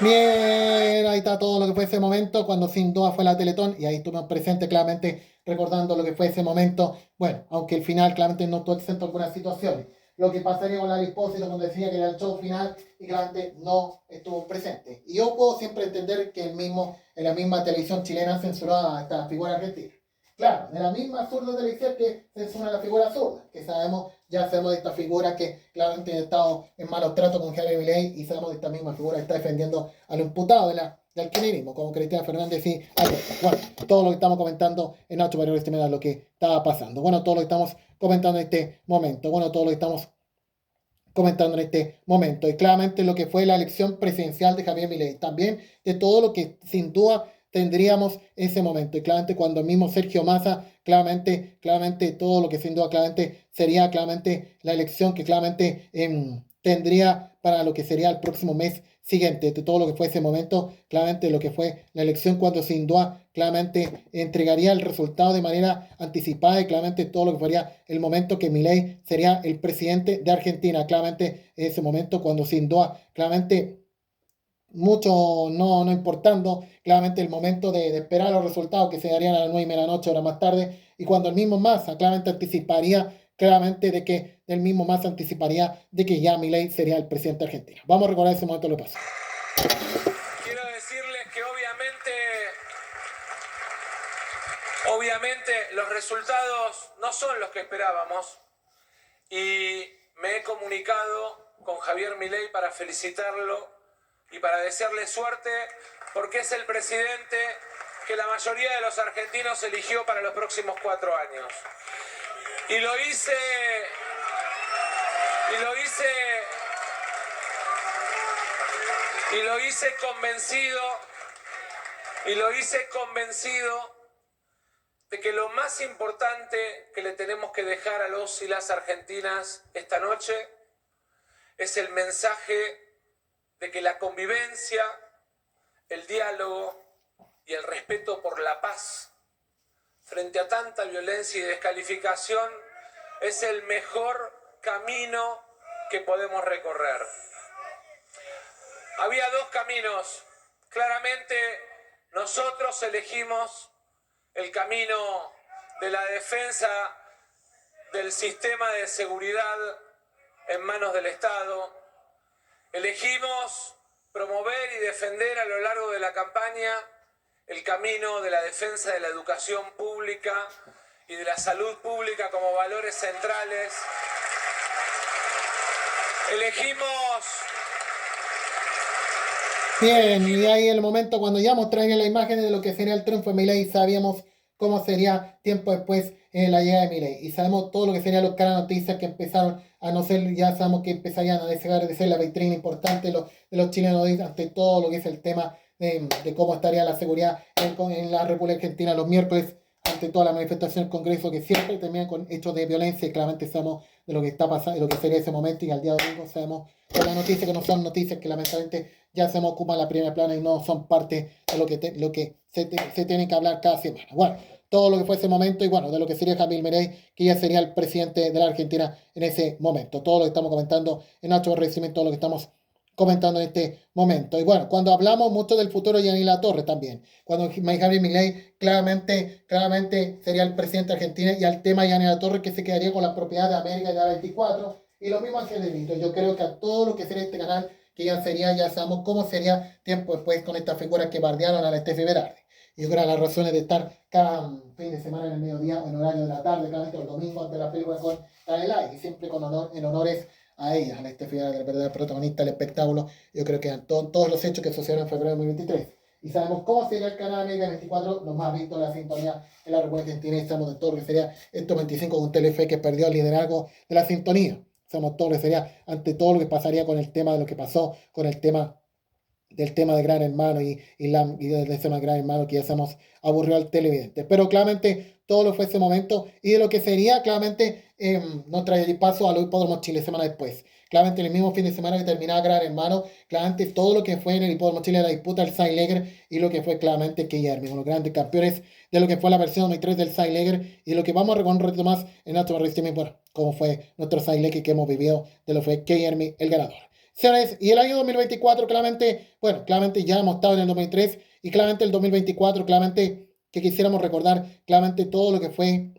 Bien, ahí está todo lo que fue ese momento cuando sin duda fue la Teletón y ahí estuvimos presentes claramente recordando lo que fue ese momento. Bueno, aunque el final claramente no estuvo exento de algunas situaciones. Lo que pasaría con la Dispósito cuando decía que era el show final y claramente no estuvo presente. Y yo puedo siempre entender que en la misma televisión chilena censuró a esta figura argentina. Claro, de la misma zurda televisión que censura a la figura zurda, que ya sabemos de esta figura que claramente ha estado en malos tratos con Javier Milei y sabemos de esta misma figura que está defendiendo al imputado del kirchnerismo, como Cristina Fernández y Alberto. Bueno, todo lo que estamos comentando en Nacho Mario Estimada, lo que estaba pasando. Bueno, todo lo que estamos comentando en este momento. Bueno, todo lo que estamos comentando en este momento. Y claramente lo que fue la elección presidencial de Javier Milei. También de todo lo que sin duda tendríamos ese momento. Y claramente cuando el mismo Sergio Massa, claramente todo lo que sin duda claramente sería claramente la elección que claramente tendría para lo que sería el próximo mes siguiente, de todo lo que fue ese momento, claramente lo que fue la elección cuando sin duda claramente entregaría el resultado de manera anticipada y claramente todo lo que fuera el momento que Milei sería el presidente de Argentina, claramente ese momento cuando sin duda claramente mucho no importando, claramente el momento de esperar los resultados que se darían a las 9:30 de la noche, hora más tarde, y cuando el mismo Massa claramente anticiparía claramente del mismo Massa anticiparía de que ya Milei sería el presidente de Argentina. Vamos a recordar ese momento lo que pasó. Quiero decirles que obviamente los resultados no son los que esperábamos y me he comunicado con Javier Milei para felicitarlo y para desearle suerte porque es el presidente que la mayoría de los argentinos eligió para los próximos 4 años. Y lo hice convencido de que lo más importante que le tenemos que dejar a los y las argentinas esta noche es el mensaje de que la convivencia, el diálogo y el respeto por la paz frente a tanta violencia y descalificación es el mejor camino que podemos recorrer. Había 2 caminos. Claramente nosotros elegimos el camino de la defensa del sistema de seguridad en manos del Estado. Elegimos promover y defender a lo largo de la campaña el camino de la defensa de la educación pública y de la salud pública como valores centrales. Bien, y ahí el momento cuando ya mostraría la imagen de lo que sería el triunfo de Milei, sabíamos cómo sería tiempo después la llegada de Milei. Y sabemos todo lo que serían los canales noticias que empezaron a no ser, ya sabemos que empezarían a dejar de ser la vitrina importante de los chilenos ante todo lo que es el tema de cómo estaría la seguridad en la República Argentina los miércoles, ante toda la manifestación del Congreso, que siempre terminan con hechos de violencia, y claramente sabemos de lo que está pasando, de lo que sería ese momento, y al día domingo sabemos con las noticias que no son noticias, que lamentablemente ya se ocupan la primera plana y no son parte de lo que se tiene que hablar cada semana. Bueno, todo lo que fue ese momento y bueno, de lo que sería Javier Milei, que ya sería el presidente de la Argentina en ese momento. Todo lo que estamos comentando en Nacho Recién, todo lo que estamos comentando en este momento. Y bueno, cuando hablamos mucho del futuro de Yanina Torres también, cuando Javier Milei claramente sería el presidente de Argentina, y al tema de Yanina Torres que se quedaría con la propiedad de América y de A24, y lo mismo Ángel de Brito. Yo creo que a todo lo que sería este canal, que ya sabemos cómo sería tiempo después con estas figuras que bardearon a la Steffi Berardi. Y yo creo que las razones de estar cada fin de semana en el mediodía o en horario de la tarde, cada vez el domingo antes de la película con Canelay, y siempre en honores a ella, a la Steffi Berardi, la verdadera protagonista del espectáculo. Yo creo que todos los hechos que sucedieron en febrero de 2023. Y sabemos cómo sería el canal América 24, los más vistos de la sintonía en la República Argentina, y sabemos de todo lo que sería estos 25 con Telefe, que perdió el liderazgo de la sintonía. Sabemos todo lo que sería ante todo lo que pasaría con el tema de lo que pasó con el tema del tema de Gran Hermano y del tema de Gran Hermano, que ya sabemos aburrió al televidente. Pero claramente todo lo fue ese momento, y de lo que sería claramente nos trae el paso a los Hipódromos Chile semana después. Claramente en el mismo fin de semana que terminaba Gran Hermano, claramente todo lo que fue en el Hipódromo Chile, la disputa del Saint-Leger, y lo que fue claramente Guillermo, los grandes campeones de lo que fue la versión 2003 del Saint-Leger, y lo que vamos a recordar un ratito más en nuestro recién, bueno, cómo fue nuestro Saint-Leger que hemos vivido, de lo que fue Guillermo el ganador. Señores, y el año 2024, claramente, bueno, claramente ya hemos estado en el 2003 y claramente el 2024, claramente que quisiéramos recordar claramente todo lo que fue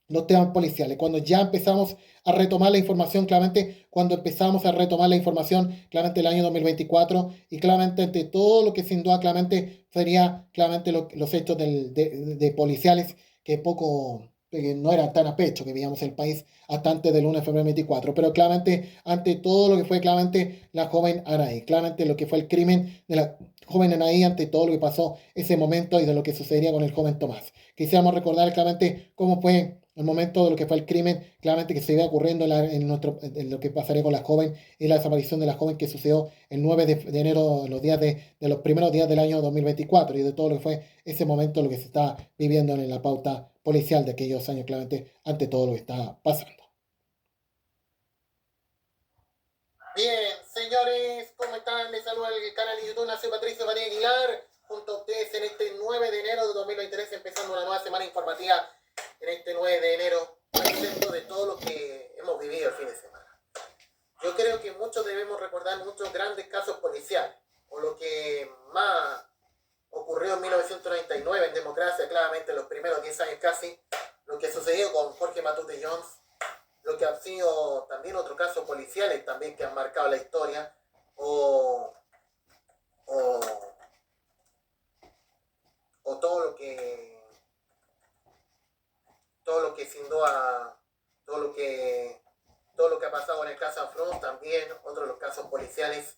los temas policiales, cuando ya empezamos a retomar la información, claramente cuando empezamos a retomar la información, claramente el año 2024 y claramente entre todo lo que sin duda claramente sería claramente los hechos de policiales que poco, que no eran tan a pecho que veíamos el país hasta antes del 1 de febrero 24, pero claramente ante todo lo que fue claramente la joven Anaí, claramente lo que fue el crimen de la joven Anaí, ante todo lo que pasó ese momento y de lo que sucedería con el joven Tomás. Quisiéramos recordar claramente cómo fue el momento de lo que fue el crimen, claramente que se iba ocurriendo en lo que pasaría con la joven y la desaparición de la joven que sucedió el 9 de enero, de los primeros días del año 2024 y de todo lo que fue ese momento, lo que se está viviendo en la pauta policial de aquellos años, claramente ante todo lo que está pasando. Bien, señores, ¿cómo están? Les saluda el canal de YouTube, soy Patricio María Aguilar, junto a ustedes en este 9 de enero de 2023, empezando una nueva semana informativa en este 9 de enero, excepto de todo lo que hemos vivido el fin de semana. Yo creo que muchos debemos recordar muchos grandes casos policiales, o lo que más ocurrió en 1999 en democracia, claramente los primeros 10 años casi, lo que sucedió con Jorge Matute Jones, lo que han sido también otros casos policiales también que han marcado la historia, o todo lo que sin duda, todo lo que ha pasado en el caso Afront, también otros de los casos policiales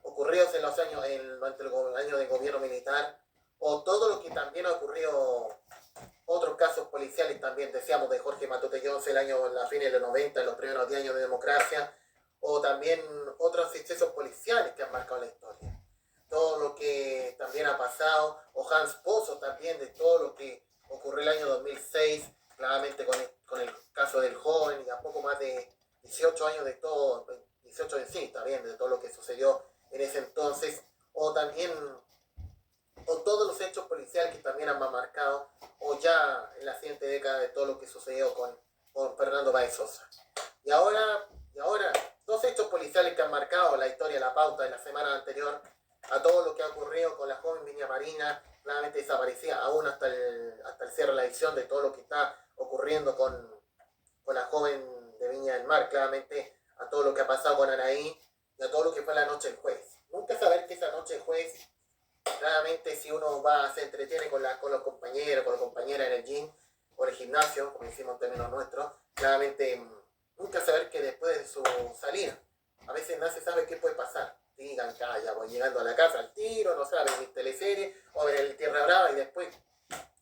ocurridos en los años, durante el año de gobierno militar, o todo lo que también ha ocurrido, otros casos policiales también, decíamos de Jorge Matute Jones en la fines de los 90, en los primeros 10 años de democracia, o también otros excesos policiales que han marcado la historia. Todo lo que también ha pasado, o Hans Pozo también, de todo lo que ocurrió el año 2006, claramente con el caso del joven, y a poco más de 18 años de todo, 18 en sí, también, de todo lo que sucedió en ese entonces, o también, o todos los hechos policiales que también han marcado, o ya en la siguiente década de todo lo que sucedió con Fernando Báez Sosa. Y ahora, dos hechos policiales que han marcado la historia, la pauta de la semana anterior, a todo lo que ha ocurrido con la joven Viña Marina, claramente desaparecida, aún hasta el cierre de la edición, de todo lo que está ocurriendo con la joven de Viña del Mar, claramente a todo lo que ha pasado con Anaí y a todo lo que fue la noche del juez. Nunca saber que esa noche del juez, claramente si uno se entretiene con los compañeros, con las compañeras en el gym o en el gimnasio, como decimos en términos nuestros, claramente nunca saber que después de su salida, a veces no se sabe qué puede pasar. Digan, ya voy llegando a la casa al tiro, no sé, a ver mis teleseries o a ver el Tierra Brava y después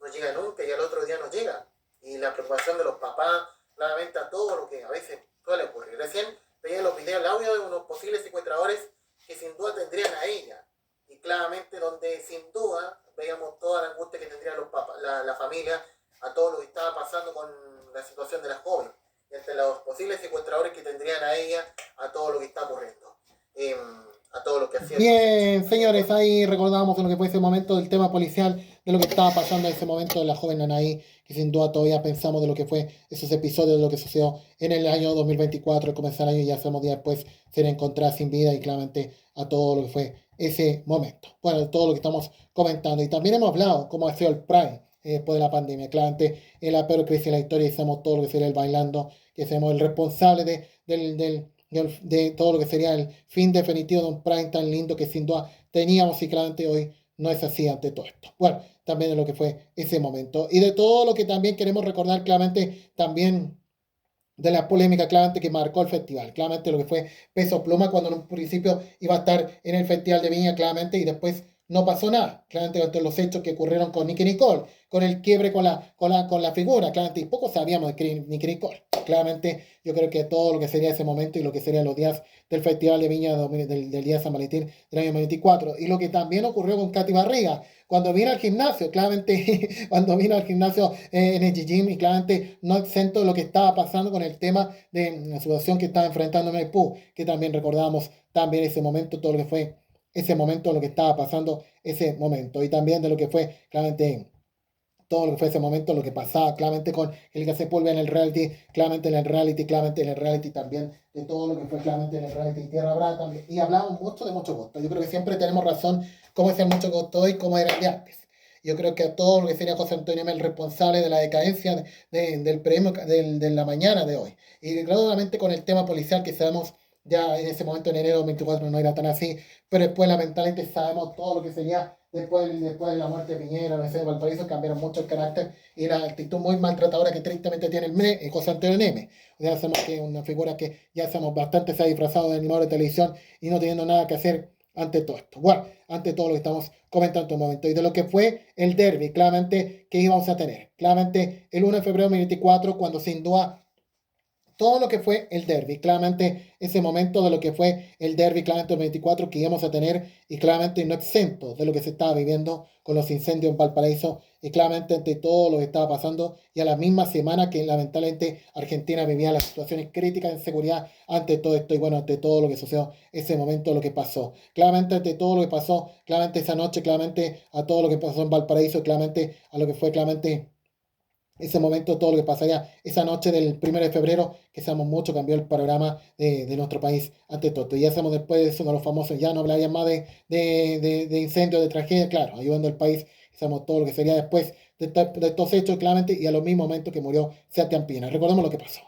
no llega nunca y al otro día no llega. Y la preocupación de los papás, claramente a todo lo que a veces suele ocurrir. Recién veía los videos, el audio de unos posibles secuestradores que sin duda tendrían a ella. Y claramente donde sin duda veíamos toda la angustia que tendrían los papás, la familia, a todo lo que estaba pasando con la situación de la joven. Y entre los posibles secuestradores que tendrían a ella, a todo lo que está ocurriendo. A todo lo que hacía. Bien, señores, ahí recordábamos lo que fue ese momento del tema policial, de lo que estaba pasando en ese momento de la joven Anaí, que sin duda todavía pensamos de lo que fue esos episodios, de lo que sucedió en el año 2024, al comenzar el año, y ya hacemos días después ser encontrada sin vida, y claramente a todo lo que fue ese momento. Bueno, todo lo que estamos comentando. Y también hemos hablado cómo ha sido el Prime después de la pandemia. Claramente, en la peor crisis de la historia, hicimos todo lo que sería el bailando, que somos el responsable de todo lo que sería el fin definitivo de un Prime tan lindo que sin duda teníamos, y claramente hoy no es así ante todo esto. Bueno, también de lo que fue ese momento y de todo lo que también queremos recordar, claramente también de la polémica claramente que marcó el festival, claramente lo que fue Peso Pluma cuando en un principio iba a estar en el Festival de Viña, claramente, y después no pasó nada, claramente ante los hechos que ocurrieron con Nicki Nicole, con el quiebre con la figura, claramente, y poco sabíamos de Nicki Nicole. Claramente, yo creo que todo lo que sería ese momento y lo que serían los días del Festival de Viña del día de San Valentín del año 2024, y lo que también ocurrió con Katy Barriga, cuando vino al gimnasio, claramente, cuando vino al gimnasio en el gym, y claramente no exento de lo que estaba pasando con el tema de la situación que estaba enfrentando Maipú, que también recordamos también ese momento, todo lo que fue ese momento, lo que estaba pasando ese momento, y también de lo que fue claramente todo lo que fue ese momento, lo que pasaba claramente con el Sepúlveda en el reality, claramente en el reality también, de todo lo que fue claramente en el reality Tierra Brava también. Y hablamos mucho de mucho gusto. Yo creo que siempre tenemos razón cómo es el mucho gusto hoy, cómo era el de antes. Yo creo que a todo lo que sería José Antonio Mel responsable de la decadencia del premio de la mañana de hoy. Y claramente con el tema policial que sabemos ya en ese momento en enero 24 no era tan así, pero después lamentablemente sabemos todo lo que sería después de la muerte de Piñera, no sé, de Valparaíso, cambiaron mucho el carácter y la actitud muy maltratadora que tristemente tiene José Antonio Neme. O sea, hacemos que una figura que ya somos bastante se ha disfrazado de animador de televisión y no teniendo nada que hacer ante todo esto. Bueno, ante todo lo que estamos comentando en este momento. Y de lo que fue el derbi, claramente, que íbamos a tener. Claramente, el 1 de febrero de 2024, cuando sin duda todo lo que fue el derby, claramente ese momento de lo que fue el derby, claramente el 24 que íbamos a tener y claramente no exento de lo que se estaba viviendo con los incendios en Valparaíso y claramente ante todo lo que estaba pasando y a la misma semana que lamentablemente Argentina vivía las situaciones críticas de seguridad ante todo esto y bueno, ante todo lo que sucedió ese momento, lo que pasó. Claramente ante todo lo que pasó, claramente esa noche, claramente a todo lo que pasó en Valparaíso, claramente a lo que fue claramente ese momento, todo lo que pasaría esa noche del 1 de febrero, que sabemos mucho, cambió el panorama de nuestro país ante todo. Y ya sabemos después de eso, de los famosos, ya no hablarían más de incendios, de tragedia, claro, ayudando al país, sabemos todo lo que sería después de estos hechos, claramente, y a los mismos momentos que murió Sebastián Piñera. Recordemos lo que pasó.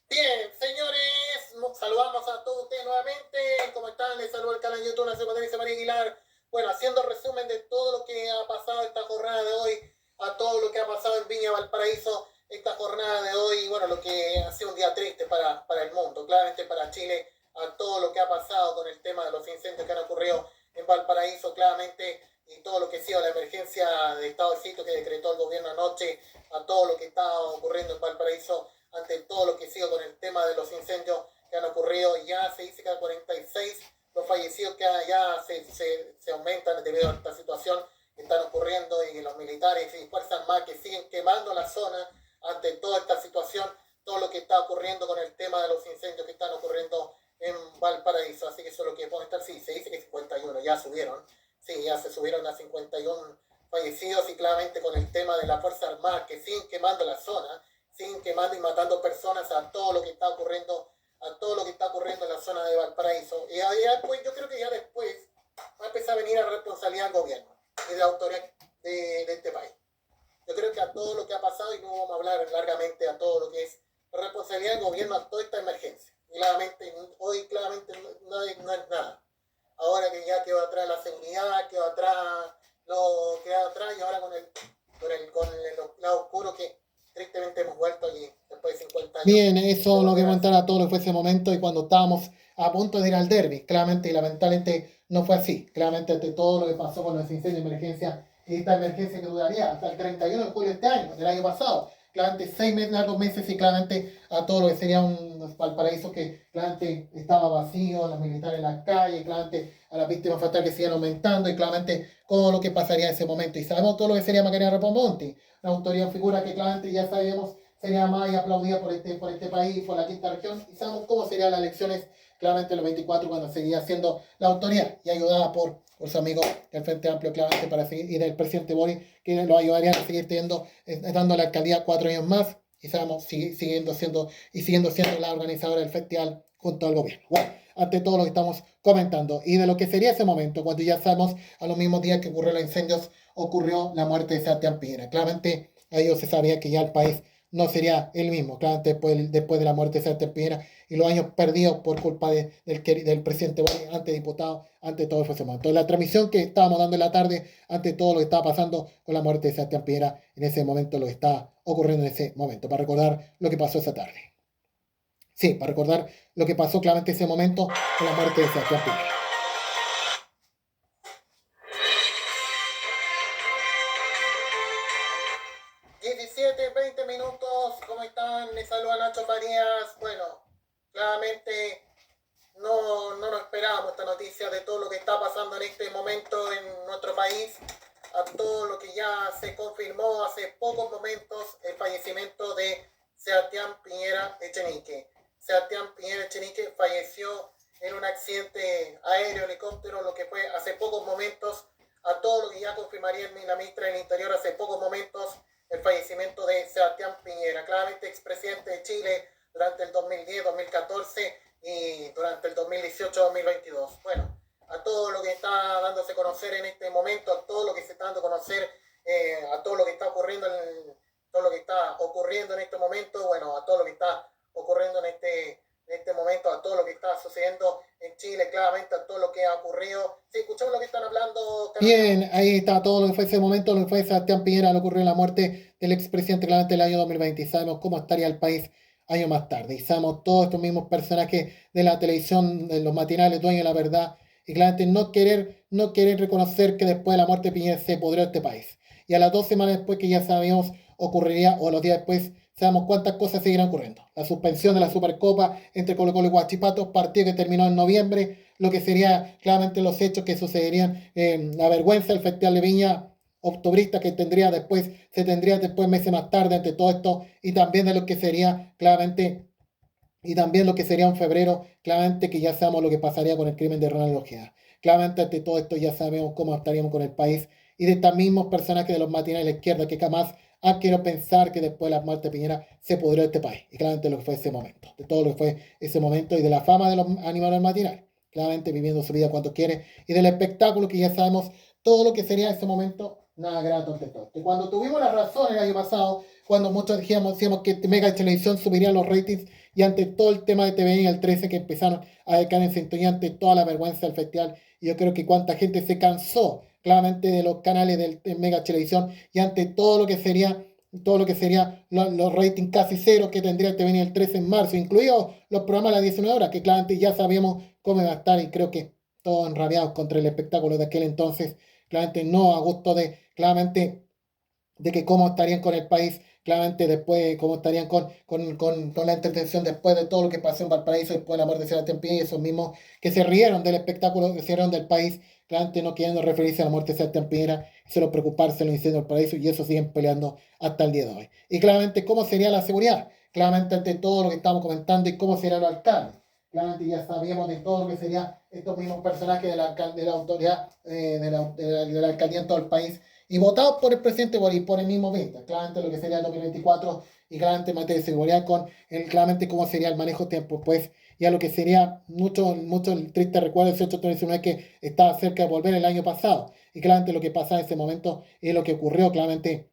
Bien, señores, saludamos a todos ustedes nuevamente. ¿Cómo están? Les saludo al canal de YouTube Nación Patricia María Aguilar. Bueno, haciendo resumen de todo lo que ha pasado esta jornada de hoy, a todo lo que ha pasado en Viña Valparaíso esta jornada de hoy, bueno, lo que ha sido un día triste para el mundo, claramente para Chile, a todo lo que ha pasado con el tema de los incendios que han ocurrido en Valparaíso, claramente, y todo lo que ha sido la emergencia de estado de sitio que decretó el gobierno anoche, a todo lo que está ocurriendo en Valparaíso, ante todo lo que ha sido con el tema de los incendios que han ocurrido. Ya se dice que a 46 los fallecidos que ya se aumentan debido a esta situación que están ocurriendo y los militares y fuerzas armadas que siguen quemando la zona ante toda esta situación, todo lo que está ocurriendo con el tema de los incendios que están ocurriendo en Valparaíso. Así que eso es lo que podemos estar. Sí, se dice que 51 ya subieron, sí, ya se subieron a 51 fallecidos y claramente con el tema de las fuerzas armadas que siguen quemando la zona, siguen quemando y matando personas a todo lo que está ocurriendo, en la zona de Valparaíso. Y después, yo creo que ya después va a empezar a venir a responsabilidad del gobierno y de la autoridad de este país. Yo creo que a todo lo que ha pasado, y no vamos a hablar largamente a todo lo que es la responsabilidad del gobierno a toda esta emergencia. Y hoy claramente no es nada. Ahora que ya quedó atrás la seguridad, quedó atrás y ahora con el lado oscuro que tristemente hemos vuelto allí después de 50 años. Bien, eso es lo que comentaba todo lo que fue ese momento y cuando estábamos a punto de ir al derby, claramente y lamentablemente no fue así. Claramente ante todo lo que pasó con los incendios de emergencia, esta emergencia que duraría hasta el 31 de julio de este año, del año pasado. Claramente 6 meses, largos meses y claramente a todo lo que sería un Valparaíso que claramente estaba vacío, los militares en las calles, claramente a las víctimas fatales que siguen aumentando y claramente todo lo que pasaría en ese momento. Y sabemos todo lo que sería Macarena Rapomonti, una autoridad figura que claramente ya sabemos sería más y aplaudida por este país, por la quinta región, y sabemos cómo serían las elecciones claramente los 24 cuando seguía siendo la autoridad y ayudada por su amigo del Frente Amplio, claramente para seguir, y del presidente Boric, que lo ayudarían a seguir dando la alcaldía 4 años más, y sabemos siguiendo siendo la organizadora del festival junto al gobierno. Bueno, ante todo lo que estamos comentando, y de lo que sería ese momento, cuando ya sabemos a los mismos días que ocurrieron los incendios, ocurrió la muerte de Sebastián Piñera. Claramente a ellos se sabía que ya el país no sería el mismo, claramente después de la muerte de Sebastián Piñera y los años perdidos por culpa del presidente Boric, ante diputado, ante todo ese momento. La transmisión que estábamos dando en la tarde, ante todo lo que estaba pasando con la muerte de Sebastián Piñera, en ese momento lo que está ocurriendo en ese momento, para recordar lo que pasó esa tarde. Sí, para recordar lo que pasó claramente en ese momento con la muerte de Sebastián Piñera. 17-20 minutos, ¿cómo están? Les saluda Nacho Farías. Bueno, claramente no nos esperábamos esta noticia de todo lo que está pasando en este momento en nuestro país, a todo lo que ya se confirmó hace pocos momentos, el fallecimiento de Sebastián Piñera Echenique. Sebastián Piñera Echenique falleció en un accidente aéreo, helicóptero, lo que fue hace pocos momentos a todo lo que ya confirmaría la ministra del Interior hace pocos momentos, el fallecimiento de Sebastián Piñera, claramente expresidente de Chile durante el 2010, 2014 y durante el 2018-2022. Bueno, a todo lo que está dándose a conocer en este momento, a todo lo que se está dando a conocer, a todo lo que está ocurriendo en este momento, bueno, a todo lo que está ocurriendo en este momento, a todo lo que está sucediendo en Chile, claramente a todo lo que ha ocurrido. Sí, escuchamos lo que están hablando. Bien, ahí está todo lo que fue ese momento, lo que fue Sebastián Piñera, le ocurrió la muerte del expresidente claramente del año 2020. Y sabemos cómo estaría el país años más tarde. Y sabemos todos estos mismos personajes de la televisión, de los matinales, dueños de la verdad, y claramente no querer reconocer que después de la muerte de Piñera se podrió este país. Y a las 2 semanas después que ya sabíamos ocurriría, o a los días después, sabemos cuántas cosas seguirán ocurriendo. La suspensión de la Supercopa entre Colo-Colo y Huachipato, partido que terminó en noviembre, lo que sería claramente los hechos que sucederían, la vergüenza del Festival de Viña octubrista que se tendría después meses más tarde ante todo esto, y también de lo que sería claramente, y también lo que sería un febrero, claramente que ya sabemos lo que pasaría con el crimen de Ronald Ojeda. Claramente ante todo esto ya sabemos cómo estaríamos con el país, y de estos mismos personajes de los matinales de la izquierda que jamás han querido pensar que después de la muerte de Piñera se pudrió este país. Y claramente lo que fue ese momento, de todo lo que fue ese momento y de la fama de los animales matinales, claramente viviendo su vida cuando quiere, y del espectáculo que ya sabemos todo lo que sería ese momento, nada grato ante todo. Y cuando tuvimos la razón el año pasado, cuando muchos decíamos que Mega Televisión subiría los ratings, y ante todo el tema de TVN y el 13 que empezaron a decaer en sintonía ante toda la vergüenza del festival, y yo creo que cuánta gente se cansó claramente de los canales de Mega Televisión, y ante todo lo que sería los ratings casi cero que tendría TVN el 13 en marzo, incluidos los programas a las 19 horas, que claramente ya sabíamos cómo iba a estar, y creo que todos enrabiados contra el espectáculo de aquel entonces, claramente no a gusto claramente de que cómo estarían con el país, claramente después, cómo estarían con la entretención después de todo lo que pasó en Valparaíso, después de la muerte de Sebastián Piñera, y esos mismos que se rieron del espectáculo, que se rieron del país, claramente no queriendo referirse a la muerte de Sebastián Piñera, solo preocuparse de los incendios del paraíso, y eso siguen peleando hasta el día de hoy. Y claramente, ¿cómo sería la seguridad? Claramente, ante todo lo que estamos comentando, y cómo serían los alcaldes. Claramente ya sabíamos de todo lo que serían estos mismos personajes de la autoridad, de la alcaldía en todo el país, y votados por el presidente Boric, por el mismo Vista, claramente lo que sería el 2024, y claramente en materia de seguridad, claramente cómo sería el manejo de tiempo, pues, y a lo que sería mucho el triste recuerdo del 18-19 que estaba cerca de volver el año pasado, y claramente lo que pasaba en ese momento es lo que ocurrió, claramente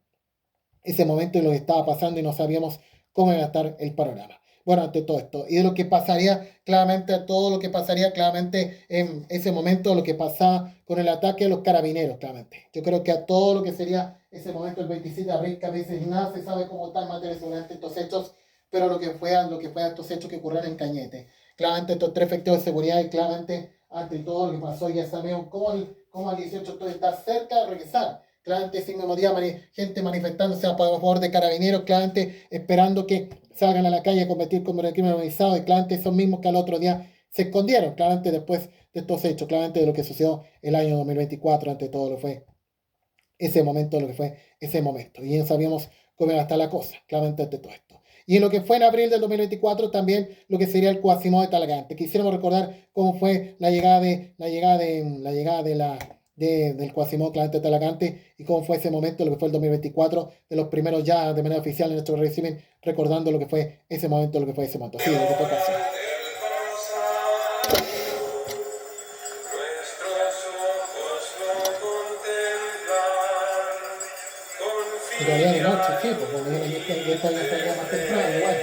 ese momento y lo que estaba pasando, y no sabíamos cómo iba a estar el panorama. Bueno, ante todo esto, y de lo que pasaría claramente, todo lo que pasaría claramente en ese momento, lo que pasaba con el ataque a los carabineros, claramente. Yo creo que a todo lo que sería ese momento, el 27 de abril, que a veces nada se sabe cómo está en materia de seguridad estos hechos, pero lo que fue estos hechos que ocurrieron en Cañete. Claramente estos 3 efectivos de seguridad, y claramente ante todo lo que pasó, ya sabemos cómo el 18 de octubre está cerca de regresar. Claramente ese mismo día gente manifestándose a favor de carabineros, claramente esperando que salgan a la calle a combatir con el crimen organizado, y claramente esos mismos que al otro día se escondieron, claramente después de estos hechos, claramente de lo que sucedió el año 2024, ante todo lo que fue ese momento, y ya sabíamos cómo iba a estar la cosa, claramente ante todo esto. Y en lo que fue en abril del 2024, también lo que sería el Quasimodo de Talagante. Quisiéramos recordar cómo fue la llegada del Quasimodo claramente de Talagante, y cómo fue ese momento, lo que fue el 2024, de los primeros ya de manera oficial en nuestro régimen, recordando lo que fue ese momento, lo que fue ese momento. Sí, lo que fue pasó. Y todavía de noche, sí, pues cuando viene esta salía más temprano, igual.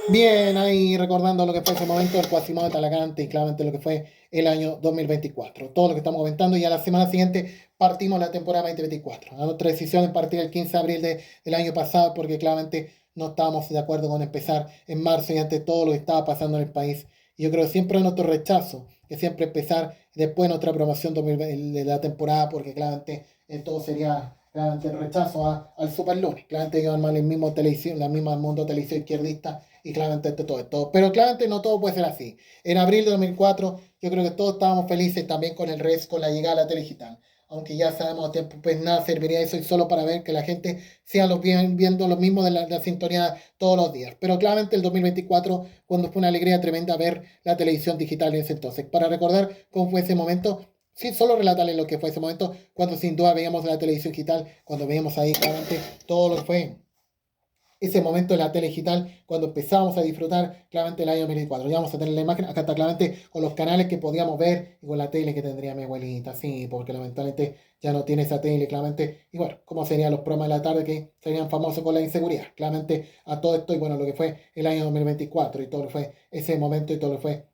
Bien, ahí recordando lo que fue ese momento del Quasimodo de Talagante, y claramente lo que fue el año 2024. Todo lo que estamos comentando, y a la semana siguiente partimos la temporada 2024. Nuestra decisión en partir el 15 de abril del año pasado, porque claramente no estábamos de acuerdo con empezar en marzo, y ante todo lo que estaba pasando en el país. Y yo creo que siempre nuestro rechazo, que siempre empezar después nuestra promoción 2020 de la temporada, porque claramente todo sería claramente el rechazo al superlunes, claramente ellos arman el mismo televisión, la misma mundo televisión izquierdista y claramente todo esto. Pero claramente no todo puede ser así. En abril de 2004 yo creo que todos estábamos felices también con el RES, con la llegada a la digital. Aunque ya sabemos que pues nada serviría eso y solo para ver que la gente siga viendo lo mismo de la sintonía todos los días. Pero claramente el 2024, cuando fue una alegría tremenda ver la televisión digital en ese entonces. Para recordar cómo fue ese momento, sí, solo relatarles lo que fue ese momento, cuando sin duda veíamos la televisión digital, cuando veíamos ahí claramente todo lo que fue ese momento de la tele digital, cuando empezábamos a disfrutar claramente el año 2004. Ya vamos a tener la imagen, acá está claramente con los canales que podíamos ver y con la tele que tendría mi abuelita, sí, porque lamentablemente ya no tiene esa tele, claramente. Y bueno, cómo serían los programas de la tarde que serían famosos con la inseguridad, claramente a todo esto y bueno, lo que fue el año 2024 y todo lo que fue ese momento y todo lo que fue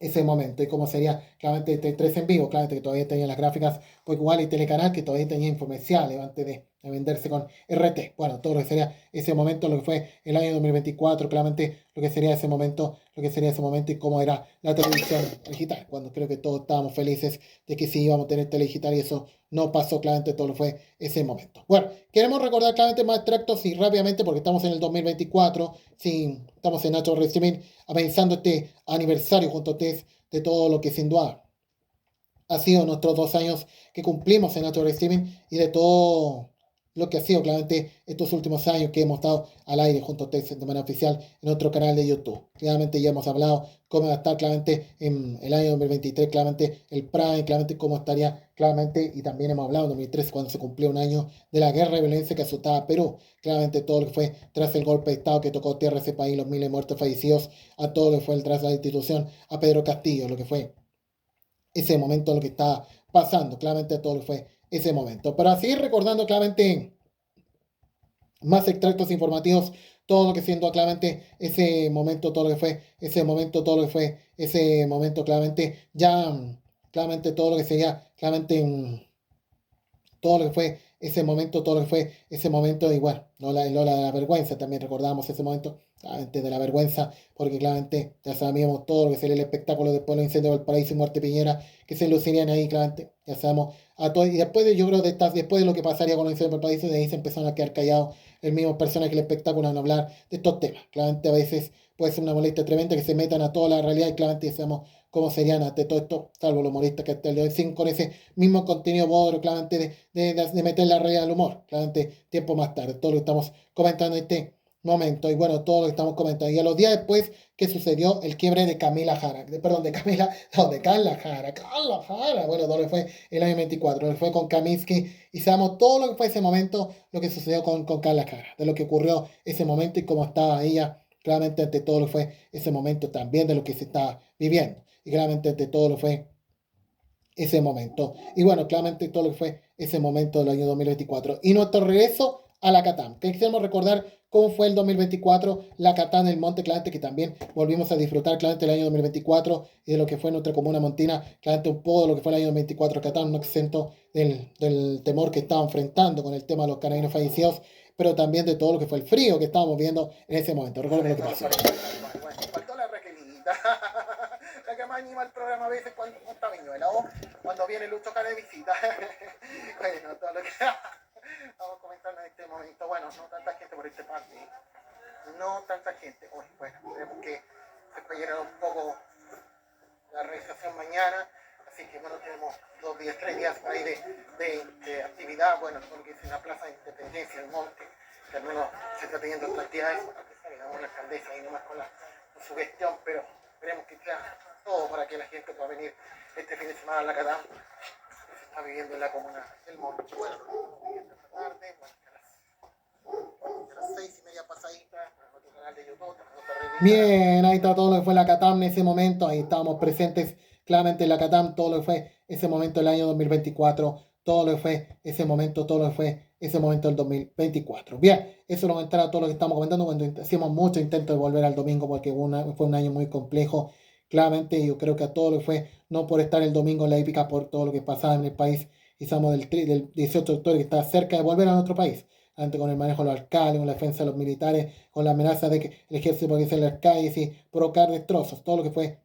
ese momento y cómo sería claramente T3 en vivo, claramente que todavía tenía las gráficas, pues igual y Telecanal que todavía tenía infomerciales antes de venderse con RT. Bueno, todo lo que sería ese momento, lo que fue el año 2024, claramente lo que sería ese momento, y cómo era la televisión digital, cuando creo que todos estábamos felices de que sí íbamos a tener tele digital y eso no pasó claramente todo lo que fue ese momento. Bueno, queremos recordar claramente más extractos y rápidamente porque estamos en el 2024, sí, estamos en Nacho Streaming, avanzando este aniversario junto a ustedes de todo lo que sin duda ha sido nuestros 2 años que cumplimos en Nacho Streaming y de todo lo que ha sido claramente estos últimos años que hemos estado al aire junto a ustedes de manera oficial en nuestro canal de YouTube. Claramente ya hemos hablado cómo va a estar claramente en el año 2023, claramente el Prime, claramente cómo estaría claramente, y también hemos hablado en 2013 cuando se cumplió un año de la guerra de violencia que azotaba a Perú, claramente todo lo que fue tras el golpe de Estado que tocó tierra a ese país, los miles de muertos fallecidos, a todo lo que fue tras la institución, a Pedro Castillo, lo que fue ese momento, lo que estaba pasando, claramente todo lo que fue ese momento. Para seguir recordando claramente más extractos informativos, todo lo que siendo claramente ese momento, todo lo que fue ese momento, todo lo que fue ese momento, claramente ya, claramente todo lo que sería, claramente todo lo que fue ese momento, todo lo que fue ese momento, y bueno, no la de la vergüenza, también recordamos ese momento, claramente de la vergüenza, porque claramente ya sabíamos todo lo que sería el espectáculo después de los incendios de Valparaíso y Muerte Piñera, que se lucirían ahí, claramente, ya sabemos a todo, y después de, yo creo, después de lo que pasaría con los incendios de Valparaíso, de ahí se empezaron a quedar callados el mismo personaje del espectáculo a hablar de estos temas, claramente a veces puede ser una molestia tremenda que se metan a toda la realidad y claramente sabemos cómo serían ante todo esto, salvo los humoristas que hasta el de hoy siguen con ese mismo contenido bodro, claramente de meter la realidad al humor, claramente tiempo más tarde, todo lo que estamos comentando en este momento, y bueno, todo lo que estamos comentando, y a los días después que sucedió el quiebre de Camila Jara, perdón, de Camila, no, de Carla Jara, bueno, todo lo que fue el año 24, lo que fue con Kaminsky, y sabemos todo lo que fue ese momento, lo que sucedió con Carla Jara, de lo que ocurrió ese momento y cómo estaba ella, claramente ante todo lo que fue ese momento también de lo que se está viviendo. Y claramente ante todo lo fue ese momento. Y bueno, claramente todo lo que fue ese momento del año 2024. Y nuestro regreso a la Catán. Que quisiéramos recordar cómo fue el 2024, la Catán del Monte, claramente que también volvimos a disfrutar claramente el año 2024 y de lo que fue nuestra comuna montina, claramente un poco de lo que fue el año 2024 Catán, no exento del temor que estaba enfrentando con el tema de los carabineros fallecidos, pero también de todo lo que fue el frío que estábamos viendo en ese momento. Recuerden lo que pasó. Faltó la Raquelita. La que más anima el programa a veces cuando está Viñuela o cuando viene Lucho Cara de visita. Bueno, todo lo que vamos comentando en este momento. Bueno, no tanta gente por este parte. No tanta gente. Hoy, bueno, tenemos que se puede llenar un poco la realización mañana. Así que bueno, tenemos 2 días, 3 días por ahí de actividad. Bueno, todo lo que es en la Plaza de Independencia, el Monte, que al menos se está teniendo otras actividades. Bueno, digamos la alcaldesa ahí nomás con su gestión, pero esperemos que sea todo para que la gente pueda venir este fin de semana a la Catán, que se está viviendo en la comuna del Monte. Bueno, esta tarde, bueno, a las 6:30 pasaditas, en nuestro canal de YouTube. Bien, ahí está todo lo que fue la Catán en ese momento, ahí estábamos presentes claramente en la Catán, todo lo que fue ese momento del año 2024, todo lo que fue ese momento, todo lo que fue ese momento del 2024. Bien, eso lo entra todo lo que estamos comentando cuando hicimos mucho intento de volver al domingo porque fue un año muy complejo. Claramente yo creo que a todo lo que fue, no por estar el domingo en la hípica, por todo lo que pasaba en el país, estamos del 18 de octubre que está cerca de volver a nuestro país. Antes con el manejo de los alcaldes, con la defensa de los militares, con la amenaza de que el ejército podía ser en las calles y provocar destrozos, todo lo que fue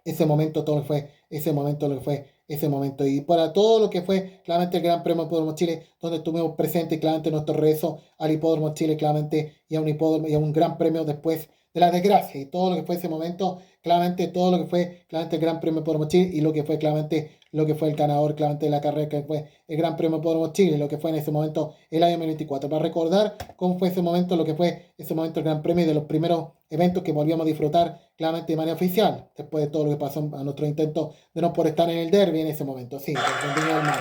ese momento, todo lo que fue ese momento, lo que fue ese momento. Y para todo lo que fue claramente el Gran Premio Hipódromo Chile, donde estuvimos presentes claramente nuestro regreso al Hipódromo Chile, claramente, y a un hipódromo y a un Gran Premio después de la desgracia, y todo lo que fue ese momento, claramente todo lo que fue claramente el Gran Premio Hipódromo Chile, y lo que fue claramente lo que fue el ganador claramente de la carrera, que fue el Gran Premio Hipódromo Chile, lo que fue en ese momento el año 2024. Para recordar cómo fue ese momento, lo que fue ese momento el Gran Premio y de los primeros eventos que volvíamos a disfrutar claramente de manera oficial, después de todo lo que pasó a nuestro intento de no por estar en el derby en ese momento. Sí, por Viña del Mar.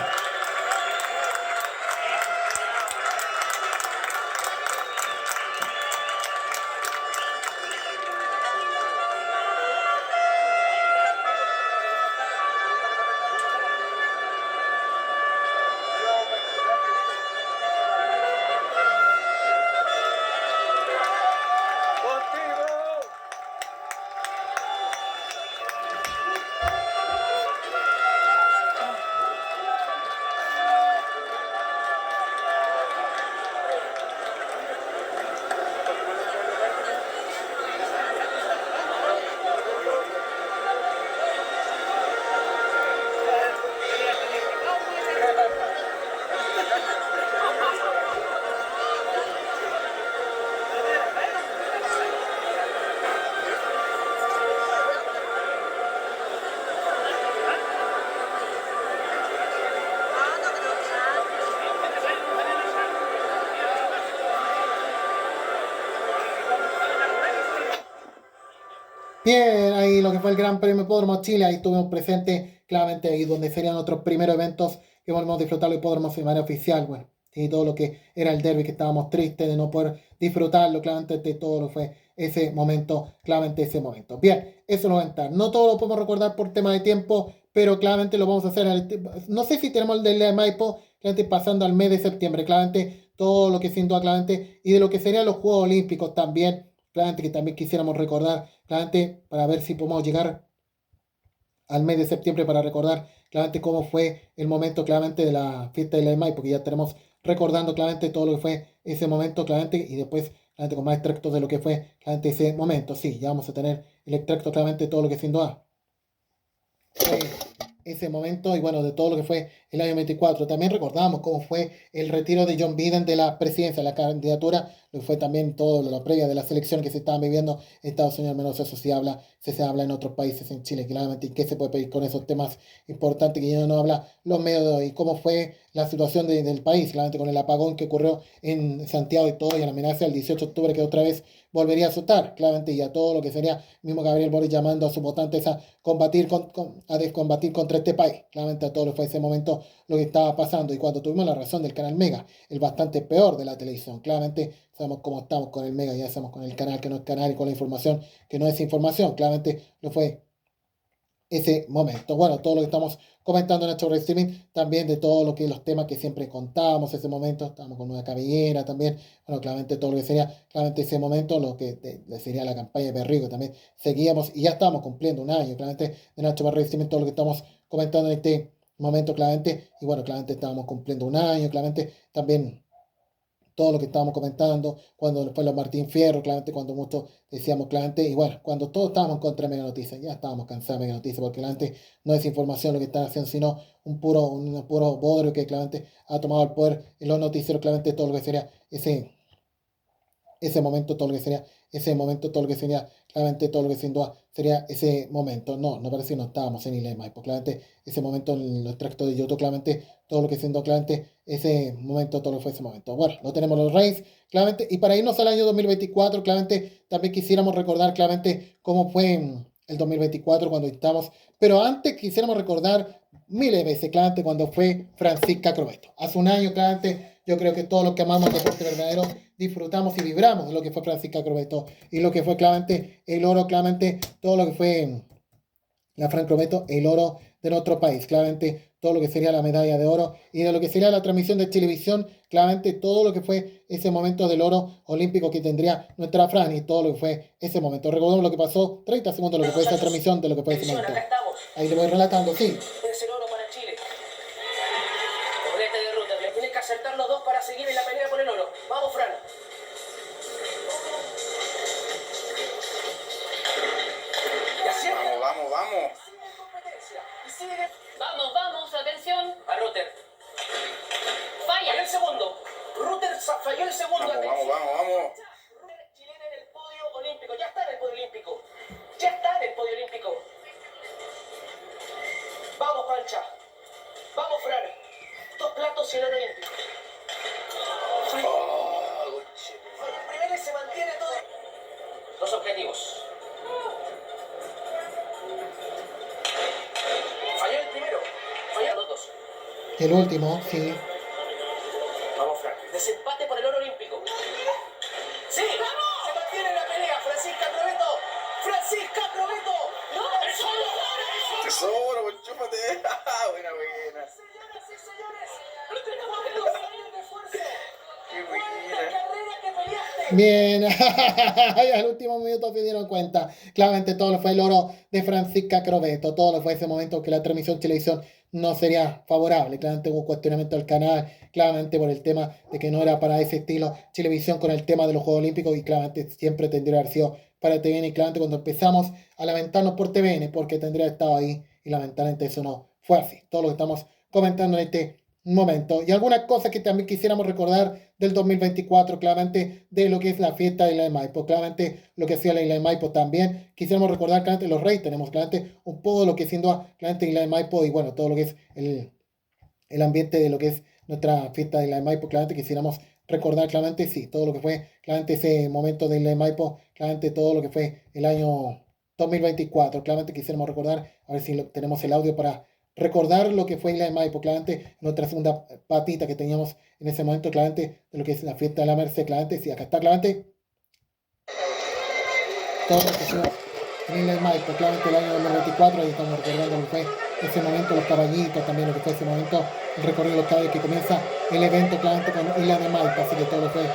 Bien, ahí lo que fue el Gran Premio Hipódromo Chile, ahí estuvimos presentes, claramente ahí donde serían otros primeros eventos que volvemos a disfrutar el hipódromo de manera oficial, bueno, y todo lo que era el derby, que estábamos tristes de no poder disfrutarlo, claramente de todo lo que fue ese momento, claramente ese momento. Bien, eso lo va a entrar. No todo lo podemos recordar por tema de tiempo, pero claramente lo vamos a hacer, no sé si tenemos el de Maipo, claramente pasando al mes de septiembre, claramente todo lo que sin duda, claramente, y de lo que serían los Juegos Olímpicos también, claramente que también quisiéramos recordar, claramente para ver si podemos llegar al mes de septiembre para recordar claramente cómo fue el momento claramente de la fiesta de la EMAI, porque ya tenemos recordando claramente todo lo que fue ese momento claramente y después claramente con más extractos de lo que fue claramente ese momento. Sí, ya vamos a tener el extracto claramente de todo lo que sin duda fue ese momento y bueno, de todo lo que fue el año 24. También recordamos cómo fue el retiro de John Biden de la presidencia, la candidatura, lo que fue también todo lo previa de la selección que se estaban viviendo en Estados Unidos, al menos eso se habla en otros países, en Chile, claramente, y qué se puede pedir con esos temas importantes que ya no habla los medios de hoy, cómo fue la situación del país, claramente con el apagón que ocurrió en Santiago y todo, y la amenaza del 18 de octubre que otra vez volvería a asustar, claramente, y a todo lo que sería mismo Gabriel Boric llamando a sus votantes a combatir a descombatir contra este país, claramente a todo lo que fue ese momento lo que estaba pasando, y cuando tuvimos la razón del canal Mega, el bastante peor de la televisión, claramente sabemos cómo estamos con el Mega, ya estamos con el canal que no es canal y con la información que no es información, claramente lo fue ese momento. Bueno, todo lo que estamos comentando en nuestro streaming, también de todo lo que los temas que siempre contábamos, ese momento, estábamos con una cabellera también, bueno, claramente todo lo que sería, claramente ese momento, lo que sería la campaña de Perrigo, también seguíamos y ya estamos cumpliendo un año, claramente de nuestro streaming, todo lo que estamos comentando en este momento, claramente, y bueno, claramente estábamos cumpliendo un año, claramente también todo lo que estábamos comentando, cuando fue los Martín Fierro, claramente cuando muchos decíamos claramente, y bueno, cuando todos estábamos en contra de Mega Noticias, ya estábamos cansados de Mega Noticias, porque claramente no es información lo que están haciendo, sino un puro bodrio que claramente ha tomado el poder en los noticieros, claramente todo lo que sería ese momento, todo lo que sería ese momento, todo lo que sería, claramente todo lo que sin duda sería ese momento. No parece que no estábamos en Ilema, porque claramente ese momento en los extractos de YouTube, claramente todo lo que sin duda, claramente ese momento, todo lo que fue ese momento. Bueno, no tenemos los Reyes, claramente, y para irnos al año 2024, claramente también quisiéramos recordar claramente cómo fue el 2024 cuando estamos, pero antes quisiéramos recordar miles de veces, claramente, cuando fue Francisca Crobeto. Hace un año, claramente, yo creo que todos los que amamos el deporte verdadero disfrutamos y vibramos de lo que fue Francisca Crobeto y lo que fue claramente el oro, claramente todo lo que fue la Fran Crobeto, el oro de nuestro país, claramente todo lo que sería la medalla de oro y de lo que sería la transmisión de televisión, claramente todo lo que fue ese momento del oro olímpico que tendría nuestra Fran y todo lo que fue ese momento. Recordemos lo que pasó, 30 segundos de lo que fue esa transmisión de lo que fue ese momento. Ahí le voy relatando, sí. Es el oro para Chile. Doblete de ruta, le tienes que acertar los dos para seguir en la pelea por el oro. Vamos, Fran. Vamos. Vamos. posición. A Rutter. Falla. Falló el segundo. Rutter falló el segundo. Vamos. Chilena en el podio olímpico. Ya está en el podio olímpico. Ya está en el podio olímpico. Vamos, Pancha. Vamos, Fran. 2 platos y el oro olímpico. Falló el primero y se mantiene todo. 2 objetivos. Falló el primero. Fallaron los 2. El último, sí. Vamos, Fran. Desempate por el oro olímpico. ¡Sí! Se mantiene en la pelea. Francisca Crobeto. ¡Francisca Crobeto! ¡No! Tesoro, pues chúpate. Buena. Señoras y señores, tenemos 2 años de esfuerzo. Qué ¡Cuánta buena. carrera que peleaste! Bien, al último minuto se dieron cuenta. Claramente todo lo fue el oro de Francisca Crobeto. Todo lo fue ese momento que la transmisión televisión no sería favorable. Claramente hubo un cuestionamiento del canal. Claramente por el tema de que no era para ese estilo televisión con el tema de los Juegos Olímpicos. Y claramente siempre tendría que haber sido para TVN. Y claramente cuando empezamos a lamentarnos por TVN, porque tendría estado ahí. Y lamentablemente eso no fue así. Todo lo que estamos comentando en este momento. Y algunas cosas que también quisiéramos recordar del 2024, claramente de lo que es la fiesta de Isla de Maipo, claramente lo que hacía la Isla de Maipo también. Quisiéramos recordar claramente los Reyes, tenemos claramente un poco lo que siendo claramente Isla de Maipo y bueno, todo lo que es el ambiente de lo que es nuestra fiesta de Isla de Maipo, claramente quisiéramos recordar claramente, sí, todo lo que fue claramente ese momento de Isla de Maipo, claramente todo lo que fue el año 2024, claramente quisiéramos recordar, a ver si tenemos el audio para recordar lo que fue Isla de Maipo, claramente nuestra segunda patita que teníamos en ese momento, claramente de lo que es la fiesta de la Merced, claramente, sí, acá está, claramente todo lo que fue en Isla de Maipo, claramente el año 2024, ahí estamos recordando lo que fue ese momento, los caballitos, también lo que fue ese momento, el recorrido de los caballos que comienza el evento, claramente con Isla de Maipo, así que todo lo que fue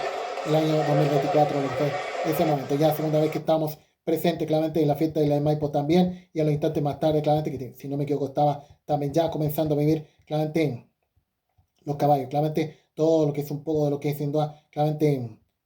el año 2024, lo que fue ese momento, ya segunda vez que estamos presente claramente en la fiesta de la de Maipo también, y a los instantes más tarde claramente, que si no me equivoco estaba también ya comenzando a vivir claramente en los caballos, claramente todo lo que es un poco de lo que es sin duda claramente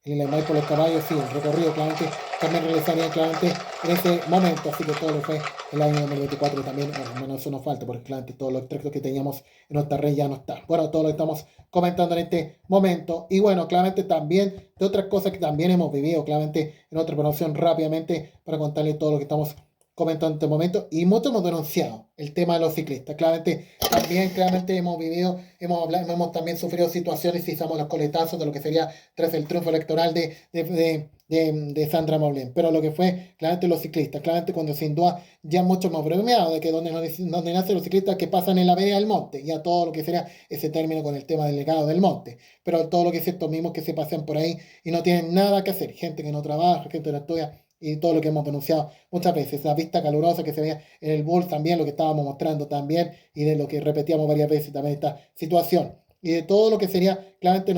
en la de Maipo los caballos, sí, el recorrido claramente también realizarían claramente en ese momento, así que todo lo que fue el año 2024 también, bueno, eso nos falta porque claramente todos los extractos que teníamos en nuestra red ya no están. Bueno, todo lo que estamos comentando en este momento y bueno, claramente también de otras cosas que también hemos vivido, claramente en otra promoción rápidamente para contarles todo lo que estamos comentando en este momento y mucho hemos denunciado el tema de los ciclistas. Claramente también hemos vivido, hemos también sufrido situaciones y somos los coletazos de lo que sería tras el triunfo electoral de Sandra Maulén. Pero lo que fue claramente los ciclistas, claramente cuando sin duda ya muchos hemos bromeado de que donde nacen los ciclistas que pasan en la vereda del monte, ya todo lo que sería ese término con el tema del legado del monte, pero todo lo que es estos mismos que se pasean por ahí y no tienen nada que hacer, gente que no trabaja, gente que no estudia y todo lo que hemos denunciado muchas veces, la vista calurosa que se veía en el Bulls también, lo que estábamos mostrando también y de lo que repetíamos varias veces también esta situación y de todo lo que sería claramente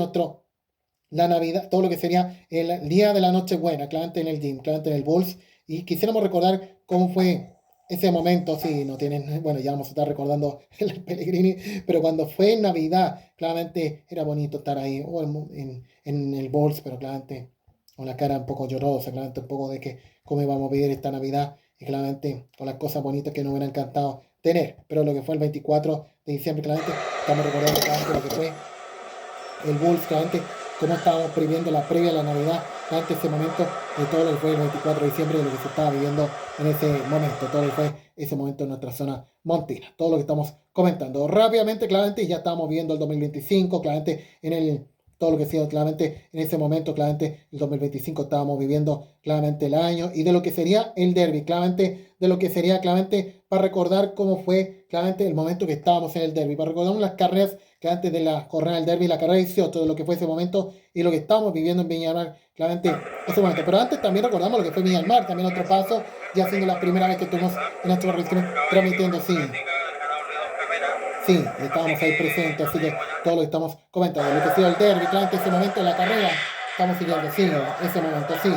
la Navidad, todo lo que sería el día de la Nochebuena, claramente en el gym, claramente en el Bulls. Y quisiéramos recordar cómo fue ese momento, sí, no tienen, bueno, ya vamos a estar recordando el Pellegrini, pero cuando fue en Navidad, claramente era bonito estar ahí, o en el Bulls, pero claramente con la cara un poco llorosa, claramente un poco de que cómo íbamos a vivir esta Navidad, y claramente con las cosas bonitas que nos hubiera encantado tener. Pero lo que fue el 24 de diciembre, claramente, estamos recordando claramente lo que fue el Bulls, claramente cómo estábamos previendo la previa a la Navidad, antes ese momento de todo lo que fue el 24 de diciembre, de lo que se estaba viviendo en ese momento, todo lo que fue ese momento en nuestra zona montina, todo lo que estamos comentando rápidamente, claramente ya estábamos viendo el 2025, claramente todo lo que ha sido claramente en ese momento, claramente el 2025 estábamos viviendo claramente el año y de lo que sería el derby, claramente de lo que sería claramente para recordar cómo fue claramente el momento que estábamos en el derby, para recordar las carreras que antes de la jornada del derby, la carrera 18, de lo que fue ese momento y lo que estábamos viviendo en Viña del Mar, claramente ese momento. Pero antes también recordamos lo que fue Viña del Mar, también otro paso, ya siendo la primera vez que estuvimos en nuestra región transmitiendo, sí, estábamos ahí presentes, así que todo lo que estamos comentando, lo que ha sido el derby, claramente ese momento de la carrera, estamos siguiendo, sí, ese momento, sí.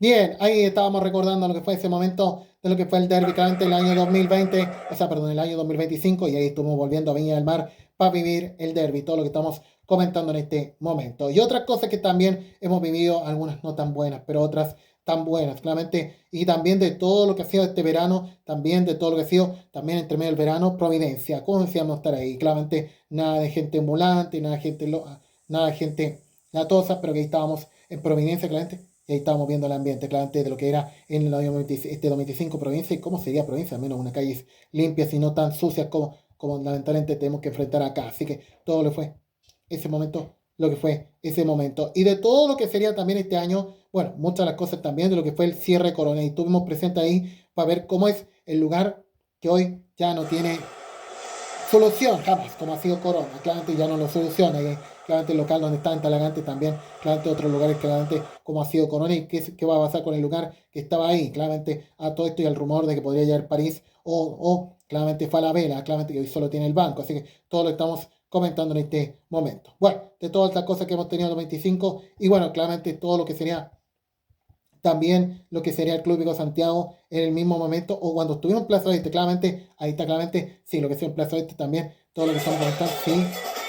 Bien, ahí estábamos recordando lo que fue ese momento de lo que fue el derbi claramente el año 2020, el año 2025, y ahí estuvimos volviendo a Viña del Mar para vivir el derbi, todo lo que estamos comentando en este momento. Y otras cosas que también hemos vivido, algunas no tan buenas, pero otras tan buenas, claramente, y también de todo lo que ha sido este verano, también de todo lo que ha sido, también entre medio del verano, Providencia, ¿cómo decíamos estar ahí? Claramente, nada de gente ambulante, nada de gente latosa, pero que ahí estábamos en Providencia, claramente, y ahí estábamos viendo el ambiente, claramente, de lo que era en el año 2025 Providencia, y cómo sería Provincia, al menos unas calles limpias y no tan sucias como lamentablemente tenemos que enfrentar acá, así que todo lo fue ese momento, lo que fue ese momento. Y de todo lo que sería también este año, bueno, muchas de las cosas también de lo que fue el cierre de Corona. Y estuvimos presentes ahí para ver cómo es el lugar que hoy ya no tiene solución, jamás, como ha sido Corona. Claramente ya no lo soluciona. Y claramente el local donde está en Talagante también, claramente otros lugares, claramente como ha sido Corona. Y qué va a pasar con el lugar que estaba ahí. Claramente a todo esto y al rumor de que podría llegar París o claramente Falabella, claramente que hoy solo tiene el banco. Así que todo lo estamos comentando en este momento. Bueno, de todas estas cosas que hemos tenido en los 25 y bueno, claramente todo lo que sería también lo que sería el Club Hípico Santiago en el mismo momento o cuando estuvimos en Plaza Oeste, claramente, ahí está claramente, sí, lo que sea en Plaza Oeste también, todo lo que estamos comentando, sí,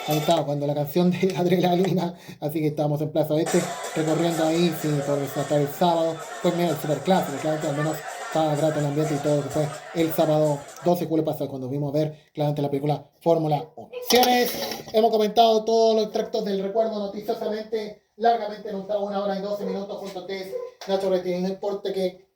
ahí está, cuando la canción de Adrenalina, así que estábamos en Plaza Oeste, recorriendo ahí, sí, por resaltar el sábado, fue medio el superclásico, claramente al menos estaba grato el ambiente y todo lo que fue el sábado 12 de julio pasado cuando vimos ver claramente la película Fórmula 1. Hemos comentado todos los extractos del recuerdo noticiosamente, largamente en 1 hora y 12 minutos junto a ustedes, Nacho Retini, no importa que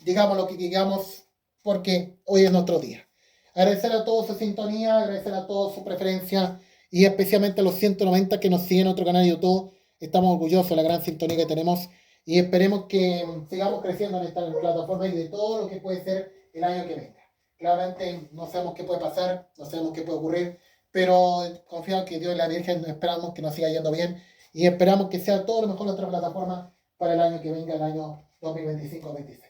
digamos lo que digamos, porque hoy es nuestro día. Agradecer a todos su sintonía, agradecer a todos su preferencia y especialmente a los 190 que nos siguen en nuestro canal de YouTube. Estamos orgullosos de la gran sintonía que tenemos y esperemos que sigamos creciendo en esta plataforma y de todo lo que puede ser el año que venga. Claramente no sabemos qué puede pasar, no sabemos qué puede ocurrir, pero confío en que Dios y la Virgen esperamos que nos siga yendo bien y esperamos que sea todo lo mejor nuestra plataforma para el año que venga, el año 2025-26.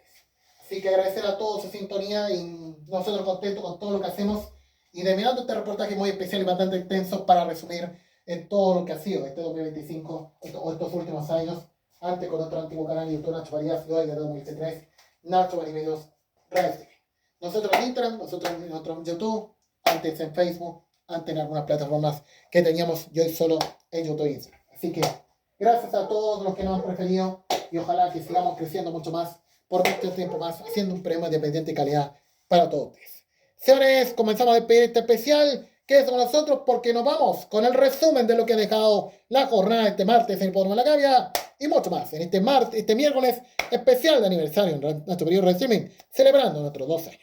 Así que agradecer a todos su sintonía y nosotros contentos con todo lo que hacemos y terminando este reportaje muy especial y bastante extenso para resumir en todo lo que ha sido este 2025 o estos últimos años, antes con nuestro antiguo canal de YouTube Nacho Farías y hoy de 2023 Nacho Farías Radio TV. Nosotros en Instagram, nosotros en nuestro YouTube, antes en Facebook, antes en algunas plataformas que teníamos y hoy solo en YouTube e Instagram. Así que gracias a todos los que nos han preferido y ojalá que sigamos creciendo mucho más por mucho tiempo más, haciendo un premio independiente de calidad para todos ustedes. Señores, comenzamos a despedir este especial. Quédense con nosotros porque nos vamos con el resumen de lo que ha dejado la jornada este martes en el Hipódromo de la Gavia y mucho más en este miércoles especial de aniversario en nuestro periodo de streaming, celebrando nuestros 2 años.